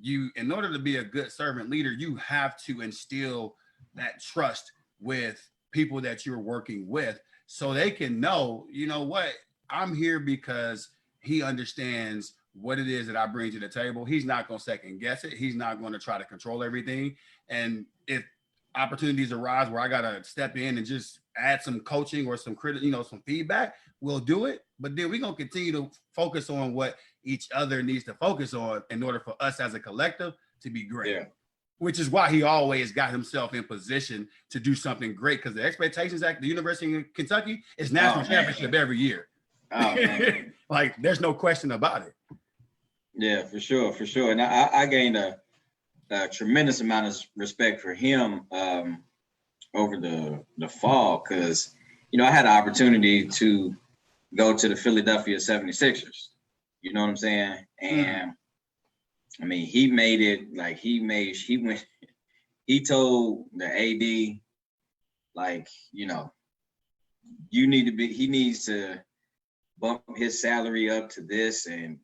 in order to be a good servant leader, you have to instill that trust with people that you're working with, so they can know, you know what, I'm here because he understands what it is that I bring to the table. He's not going to second guess it. He's not going to try to control everything. And if opportunities arise where I got to step in and just add some coaching or some some feedback, we'll do it. But then we're going to continue to focus on what each other needs to focus on in order for us as a collective to be great. Yeah. Which is why he always got himself in position to do something great, because the expectations at the University of Kentucky is national championship every year. Oh, like, there's no question about it.
Yeah, for sure. And I gained a tremendous amount of respect for him over the fall, because, I had the opportunity to go to the Philadelphia 76ers. You know what I'm saying? And I mean, he made it like he told the AD, like, he needs to bump his salary up to this, and,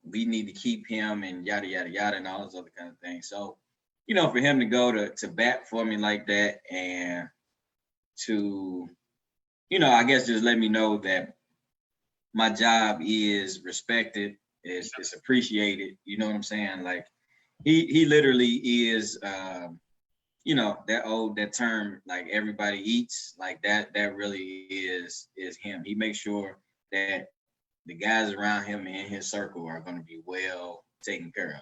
we need to keep him, and yada, yada, yada, and all those other kind of things. So, for him to go to bat for me like that, and to, I guess just let me know that my job is respected, it's appreciated. You know what I'm saying? Like, he literally is, that term, like, everybody eats, like that really is him. He makes sure that the guys around him in his circle are going to be well taken care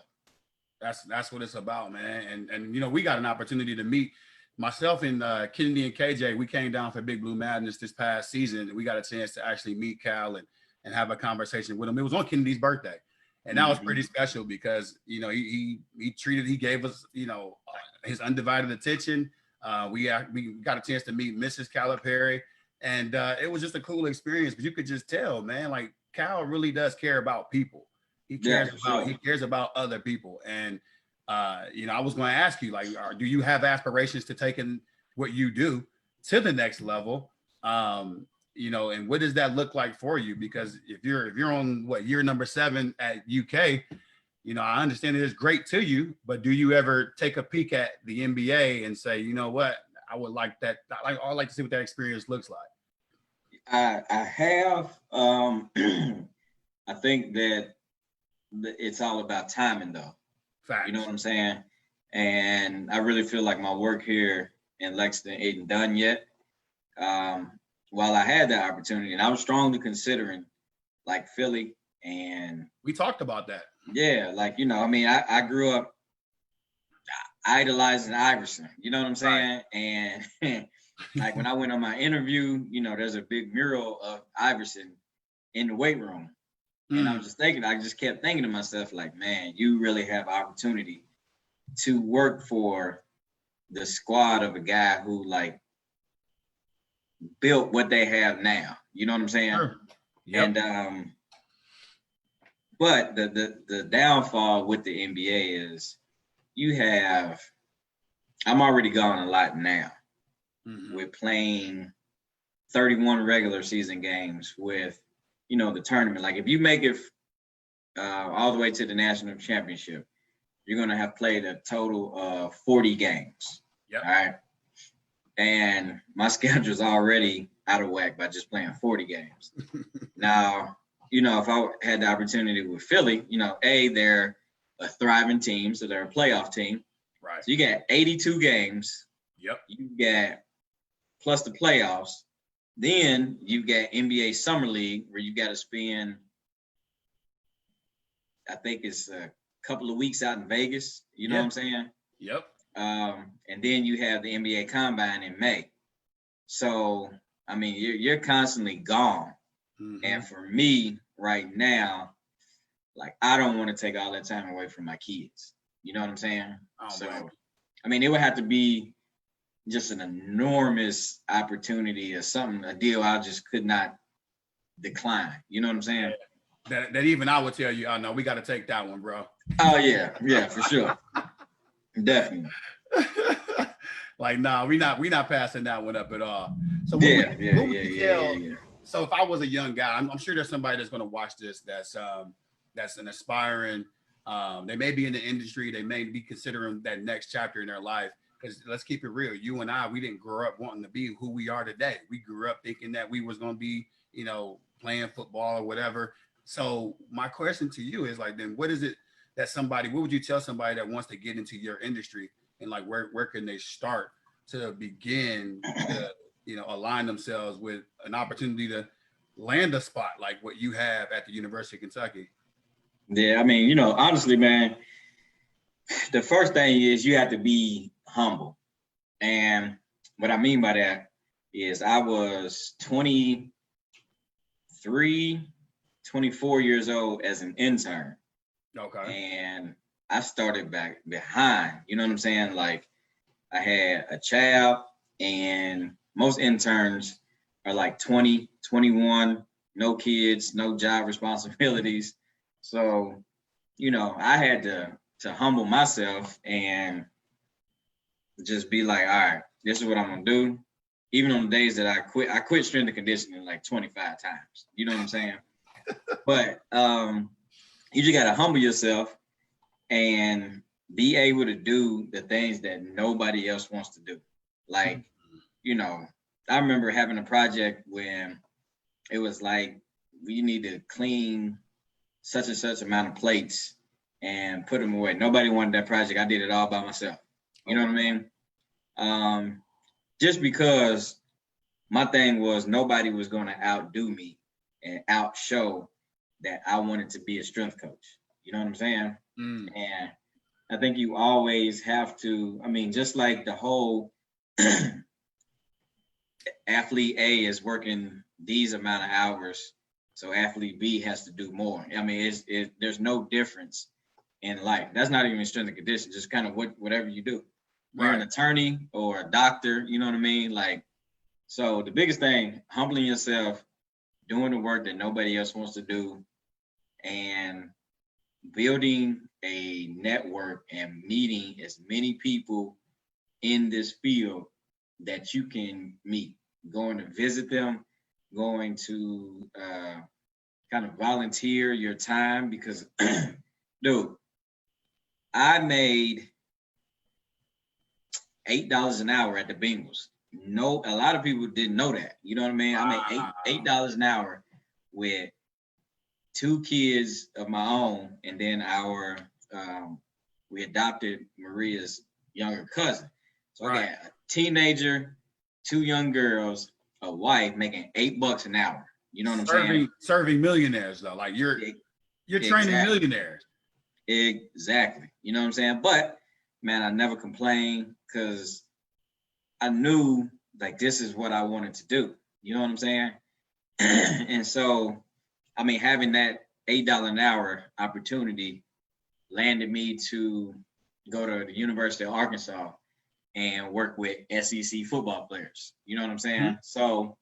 of.
That's what it's about, man. And we got an opportunity to meet. Myself and Kennedy and KJ, we came down for Big Blue Madness this past season, and we got a chance to actually meet Cal and have a conversation with him. It was on Kennedy's birthday. And that was pretty special because, he gave us, his undivided attention. We got a chance to meet Mrs. Calipari, and it was just a cool experience. But you could just tell, man, like, Cal really does care about people. He cares about other people. And, I was going to ask you, like, do you have aspirations to taking what you do to the next level? And what does that look like for you? Because if you're on year number 7 at UK, I understand it is great to you, but do you ever take a peek at the NBA and say, you know what, I would like that. I'd like to see what that experience looks like.
I have. I think that it's all about timing, though.
Facts.
You know what I'm saying? And I really feel like my work here in Lexington isn't done yet. While I had that opportunity, and I was strongly considering like Philly, and
we talked about that.
Yeah, like I mean, I grew up idolizing Iverson. You know what I'm saying? Right. And like when I went on my interview, there's a big mural of Iverson in the weight room. And I was just thinking, I just kept thinking to myself, like, man, you really have opportunity to work for the squad of a guy who like built what they have now. You know what I'm saying?
Sure. Yep.
And but the downfall with the NBA is I'm already gone a lot now with playing 31 regular season games with the tournament. Like if you make it all the way to the national championship, you're going to have played a total of 40 games.
Yep.
All right. And my schedule's already out of whack by just playing 40 games. Now, if I had the opportunity with Philly, they're a thriving team, so they're a playoff team.
Right.
So you got 82 games.
Yep.
You got plus the playoffs. Then you got NBA Summer League where you got to spend, I think it's a couple of weeks out in Vegas. You know what I'm saying?
Yep.
And then you have the NBA Combine in May. So, I mean, you're constantly gone. And for me right now, like, I don't want to take all that time away from my kids. You know what I'm saying? I mean, it would have to be just an enormous opportunity or something, a deal I just could not decline. You know what I'm saying?
That even I would tell you, oh no, we got to take that one, bro.
Oh yeah, for sure. Definitely.
Like, nah, we not passing that one up at all. So
yeah.
So if I was a young guy, I'm sure there's somebody that's going to watch this that's an aspiring. They may be in the industry. They may be considering that next chapter in their life. Because let's keep it real. You and I, we didn't grow up wanting to be who we are today. We grew up thinking that we was going to be, playing football or whatever. So my question to you is like, then what is it that what would you tell somebody that wants to get into your industry, and like, where can they start to begin to, align themselves with an opportunity to land a spot like what you have at the University of Kentucky?
Yeah, I mean, honestly, man, the first thing is you have to be humble. And what I mean by that is I was 23, 24 years old as an intern.
Okay.
And I started back behind, you know what I'm saying? Like, I had a child, and most interns are like 20, 21, no kids, no job responsibilities. So, I had to humble myself and just be like, all right, this is what I'm gonna do. Even on the days that I quit strength and conditioning like 25 times. You know what I'm saying? But you just gotta humble yourself and be able to do the things that nobody else wants to do. Like, I remember having a project when it was like, we need to clean such and such amount of plates and put them away. Nobody wanted that project. I did it all by myself. You know what I mean? Just because my thing was nobody was going to outdo me and outshow that I wanted to be a strength coach. You know what I'm saying? And I think you always have to, I mean, just like the whole athlete A is working these amount of hours, so athlete B has to do more. I mean, there's no difference in life. That's not even strength and conditioning, just kind of whatever you do. You're an attorney or a doctor, you know what I mean? Like, so the biggest thing, humbling yourself, doing the work that nobody else wants to do, and building a network and meeting as many people in this field that you can meet, going to visit them, going to kind of volunteer your time, because dude, I made $8 an hour at the Bengals. No, a lot of people didn't know that. You know what I mean? I made $8 an hour with 2 kids of my own, and then we adopted Maria's younger cousin. So I got teenager, 2 young girls, a wife making $8 an hour. You know what I'm saying?
Serving millionaires though. Like you're training millionaires.
Exactly. You know what I'm saying? But man, I never complained because I knew like this is what I wanted to do. You know what I'm saying? And so, I mean, having that $8 an hour opportunity landed me to go to the University of Arkansas and work with SEC football players. You know what I'm saying? Mm-hmm. So,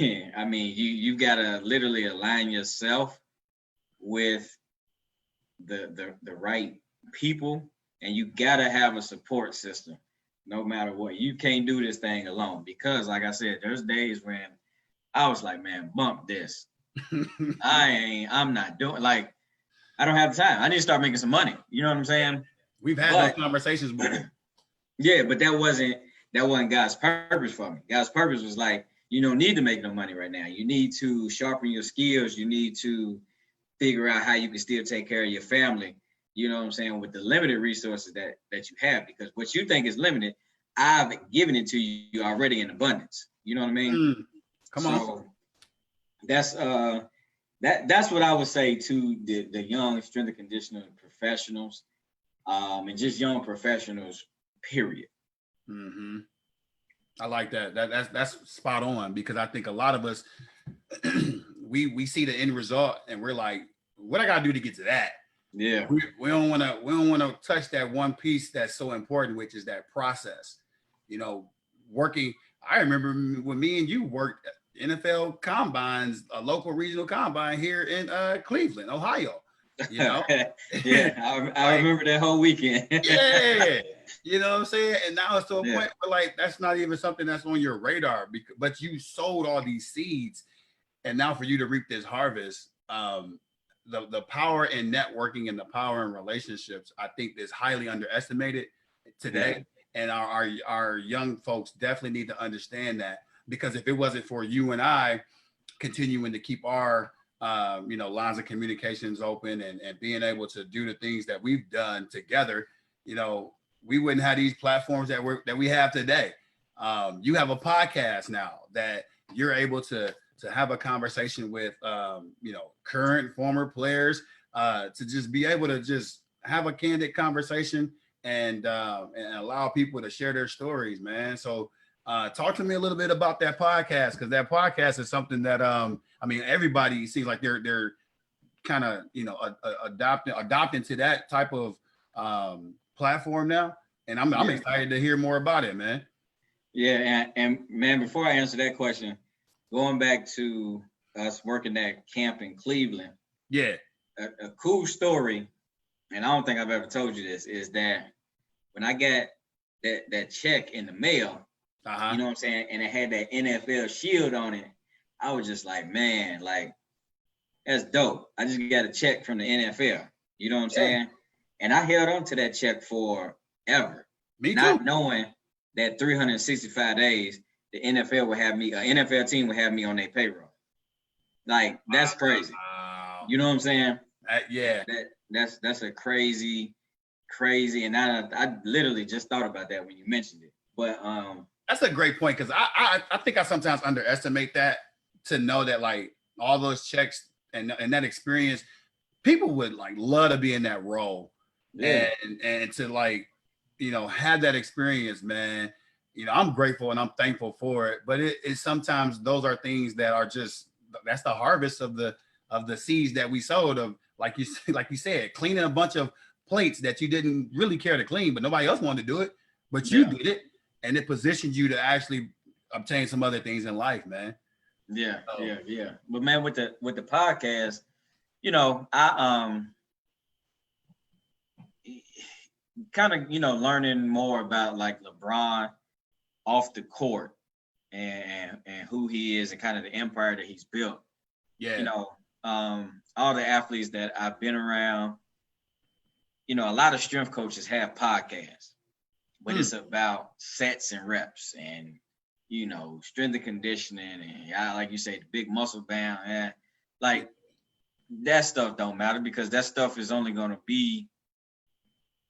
I mean, you gotta literally align yourself with the right people, and you gotta have a support system no matter what. You can't do this thing alone because, like I said, there's days when I was like, man, bump this. I'm not doing, like, I don't have time. I need to start making some money. You know what I'm saying?
We've had those conversations before.
Yeah, but that wasn't God's purpose for me. God's purpose was like, you don't need to make no money right now. You need to sharpen your skills. You need to figure out how you can still take care of your family. You know what I'm saying? With the limited resources that you have, because what you think is limited, I've given it to you already in abundance. You know what I mean?
Come on.
That's what I would say to the young strength and conditioning professionals, and just young professionals, period.
Mm-hmm. I like that. That's spot on, because I think a lot of us we see the end result and we're like, what I gotta do to get to that?
Yeah.
We don't want to touch that one piece that's so important, which is that process. You know, working. I remember when me and you worked NFL combines, a local regional combine here in Cleveland, Ohio. You know?
Yeah, I remember that whole weekend.
Yeah. You know what I'm saying? And now it's to a point where like that's not even something that's on your radar, but you sowed all these seeds, and now for you to reap this harvest, the power in networking and the power in relationships, I think is highly underestimated today. Yeah. And our young folks definitely need to understand that, because if it wasn't for you and I continuing to keep our lines of communications open and being able to do the things that we've done together, we wouldn't have these platforms that we have today. You have a podcast now that you're able to have a conversation with, current, former players, to just be able to just have a candid conversation and allow people to share their stories, man. So talk to me a little bit about that podcast, because that podcast is something that, everybody seems like they're kind of, adopting to that type of platform now. And I'm excited to hear more about it, man.
Yeah. And man, before I answer that question, going back to us working at camp in Cleveland.
Yeah.
A cool story, and I don't think I've ever told you this, is that when I got that check in the mail, you know what I'm saying, and it had that NFL shield on it, I was just like, man, like, that's dope. I just got a check from the NFL. You know what I'm saying? And I held on to that check forever.
Me too.
Not knowing that 365 days, the NFL would have me, an NFL team would have me on their payroll. Like, that's crazy. You know what I'm saying?
Yeah.
That's a crazy, and I literally just thought about that when you mentioned it. But
that's a great point, because I think I sometimes underestimate that, to know that like all those checks and that experience, people would like love to be in that role, and to like, have that experience, man. I'm grateful and I'm thankful for it, but it sometimes those are things that are just, that's the harvest of the seeds that we sowed, of like you said, cleaning a bunch of plates that you didn't really care to clean, but nobody else wanted to do it, but you did it, and it positioned you to actually obtain some other things in life, man.
Yeah. But man, with the podcast, I kind of learning more about like LeBron off the court and who he is and kind of the empire that he's built.
Yeah.
All the athletes that I've been around, a lot of strength coaches have podcasts, but it's about sets and reps and, strength and conditioning. And like you say, the big muscle bound. And like that stuff don't matter, because that stuff is only going to be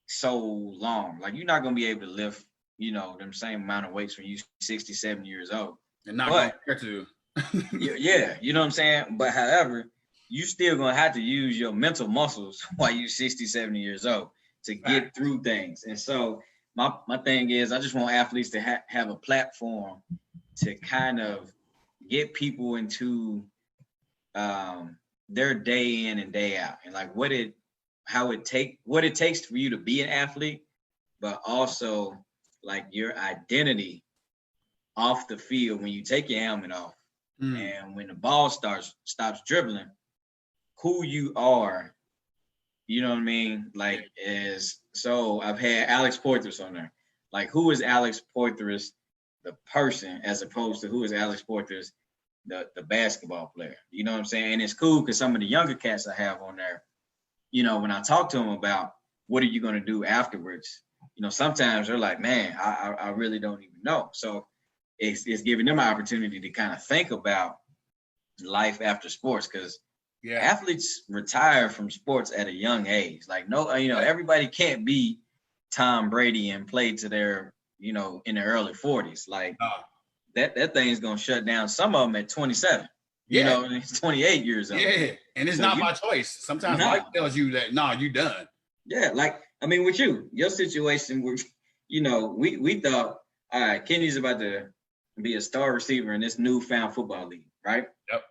so long. Like, you're not going to be able to lift them same amount of weights when you 60, 70 years old.
And not
But
compared to.
yeah, you know what I'm saying? But however, you still gonna have to use your mental muscles while you're 60, 70 years old to get through things. And so my thing is, I just want athletes to have a platform to kind of get people into their day in and day out, and like what it takes for you to be an athlete, but also like your identity off the field when you take your helmet off and when the ball stops dribbling, who you are. You know what I mean? Like, so I've had Alex Poythress on there. Like, who is Alex Poythress, the person, as opposed to who is Alex Poythress, the basketball player? You know what I'm saying? And it's cool because some of the younger cats I have on there, when I talk to them about what are you going to do afterwards, sometimes they're like, man, I really don't even know. So it's giving them an opportunity to kind of think about life after sports, because athletes retire from sports at a young age. Like, no, everybody can't be Tom Brady and play to their, in their early 40s. Like that thing's gonna shut down. Some of them at 27. It's 28 years old.
Yeah, and it's not my choice. Sometimes life tells you that you done.
Yeah, like with your situation, where we thought, all right, Kenny's about to be a star receiver in this newfound football league, right?
Yep.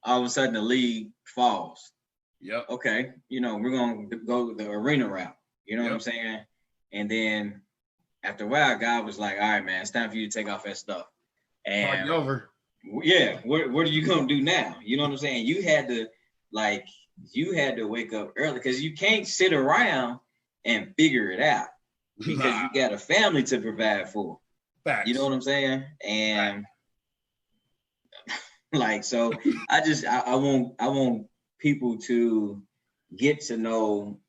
All of a sudden the league falls.
Yep.
Okay, we're gonna go the arena route. You know what I'm saying? And then after a while, God was like, all right, man, it's time for you to take off that stuff. And
over.
Yeah, what are you gonna do now? You know what I'm saying? You had to wake up early, because you can't sit around and figure it out, because you got a family to provide for.
Facts.
You know what I'm saying? And like, so I want people to get to know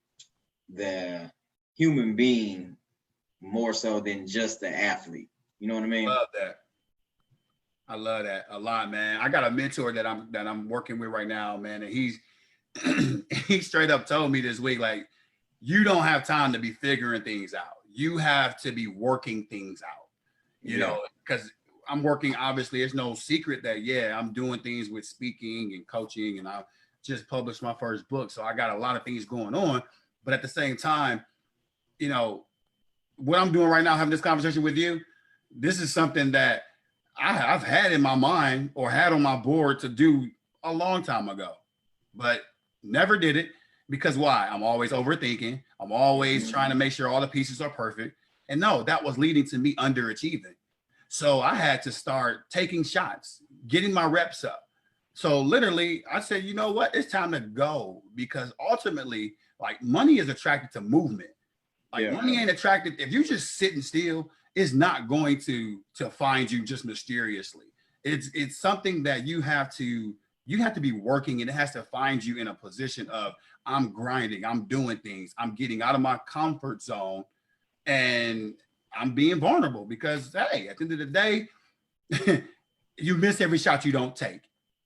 the human being more so than just the athlete. You know what I mean?
I love that a lot, man. I got a mentor that I'm working with right now, man, and he straight up told me this week, like, you don't have time to be figuring things out. You have to be working things out. You know, because I'm working, obviously, it's no secret that, I'm doing things with speaking and coaching, and I just published my first book. So I got a lot of things going on. But at the same time, what I'm doing right now, having this conversation with you, this is something that I've had in my mind or had on my board to do a long time ago, but never did it. Because why? I'm always overthinking. I'm always trying to make sure all the pieces are perfect. And no, that was leading to me underachieving. So I had to start taking shots, getting my reps up. So literally, I said, you know what? It's time to go, because ultimately, like, money is attracted to movement. Like, money ain't attracted. If you're just sitting still, it's not going to find you just mysteriously. It's something that you have to be working, and it has to find you in a position of, I'm grinding, I'm doing things, I'm getting out of my comfort zone, and I'm being vulnerable, because, hey, at the end of the day, you miss every shot you don't take.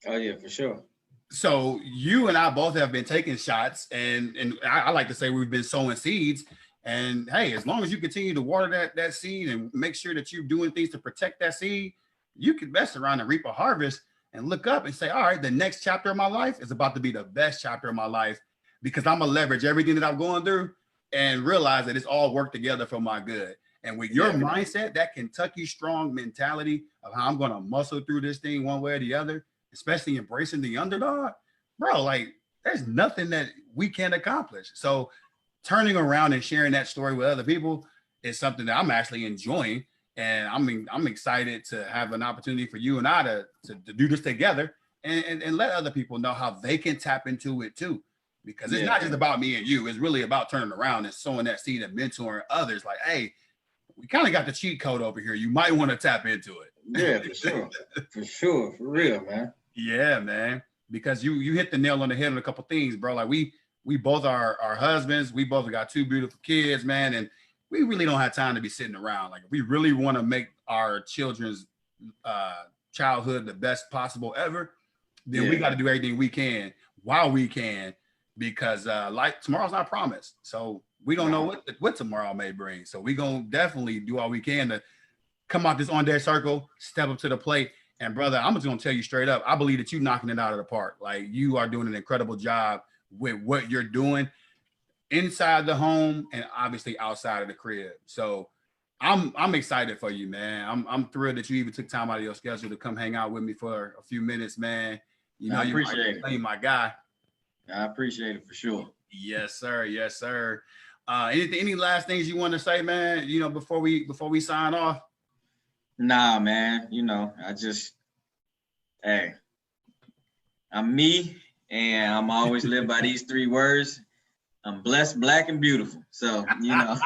Oh yeah, for sure.
So you and I both have been taking shots, and I like to say we've been sowing seeds. And hey, as long as you continue to water that seed and make sure that you're doing things to protect that seed, you can mess around and reap a harvest and look up and say, all right, the next chapter of my life is about to be the best chapter of my life, because I'm gonna leverage everything that I'm going through and realize that it's all worked together for my good. And with your mindset, that Kentucky strong mentality of how I'm gonna muscle through this thing one way or the other, especially embracing the underdog, bro, like, there's nothing that we can't accomplish. So turning around and sharing that story with other people is something that I'm actually enjoying. And I'm excited to have an opportunity for you and I to do this together and let other people know how they can tap into it too. Because it's not just about me and you. It's really about turning around and sowing that seed and mentoring others. Like, hey, we kind of got the cheat code over here. You might want to tap into it.
Yeah, for sure. For sure. For real, man.
Yeah, man. Because you hit the nail on the head on a couple things, bro. Like, we both are our husbands. We both got two beautiful kids, man. And we really don't have time to be sitting around. Like, if we really want to make our children's childhood the best possible ever, then we got to do everything we can while we can, because tomorrow's not promised. So We don't know what tomorrow may bring. So we gonna definitely do all we can to come out this on deck circle, step up to the plate. And brother, I'm just gonna tell you straight up, I believe that you knocking it out of the park. Like you are doing an incredible job with what you're doing inside the home and obviously outside of the crib. So I'm excited for you, man. I'm thrilled that you even took time out of your schedule to come hang out with me for a few minutes, man. You know,
I appreciate
you're my guy.
I appreciate it for sure.
Yes, sir. Yes, sir. Any last things you want to say, man? You know, before we sign off.
Nah, man. You know, hey, I'm me, and I'm always live by these 3 words. I'm blessed, black, and beautiful. So, you know.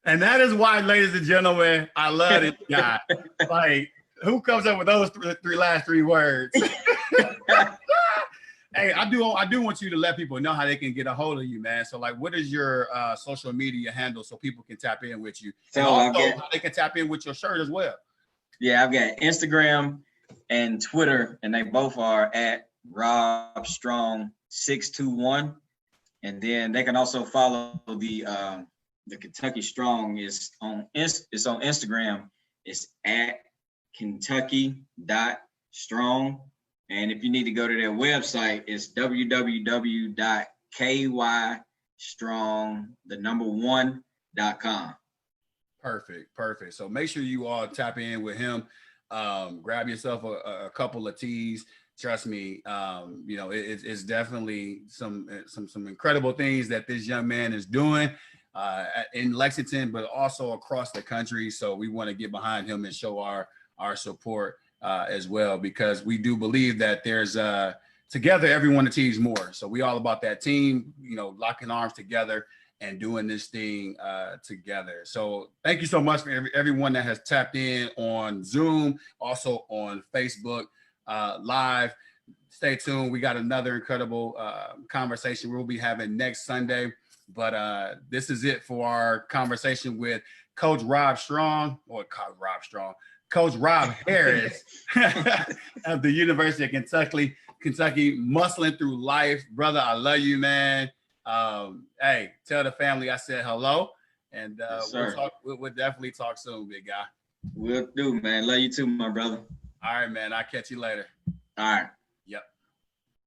And that is why, ladies and gentlemen, I love this guy. Like, who comes up with those last three words? Hey, I do want you to let people know how they can get a hold of you, man. So, like, what is your social media handle so people can tap in with you?
So
and also how they can tap in with your shirt as well.
Yeah, I've got Instagram and Twitter, and they both are at Rob Strong 621. And then they can also follow the Kentucky Strong is on Instagram. It's at Kentucky.strong. And if you need to go to their website, it's www.kystrong1.com.
Perfect. So make sure you all tap in with him. Grab yourself a couple of tees. Trust me, you know, it's definitely some incredible things that this young man is doing in Lexington, but also across the country. So we want to get behind him and show our support as well, because we do believe that there's together everyone achieves more. So we all about that team, you know, locking arms together and doing this thing together. So thank you so much for everyone that has tapped in on Zoom, also on Facebook Live. Stay tuned. We got another incredible conversation we'll be having next Sunday. But this is it for our conversation with Coach Rob Strong, Coach Rob Harris of the University of Kentucky, muscling through life. Brother, I love you, man. Hey, tell the family I said hello, and
Yes,
we'll definitely talk soon, big guy.
Will do, man. Love you too, my brother.
All right, man. I'll catch you later.
All right.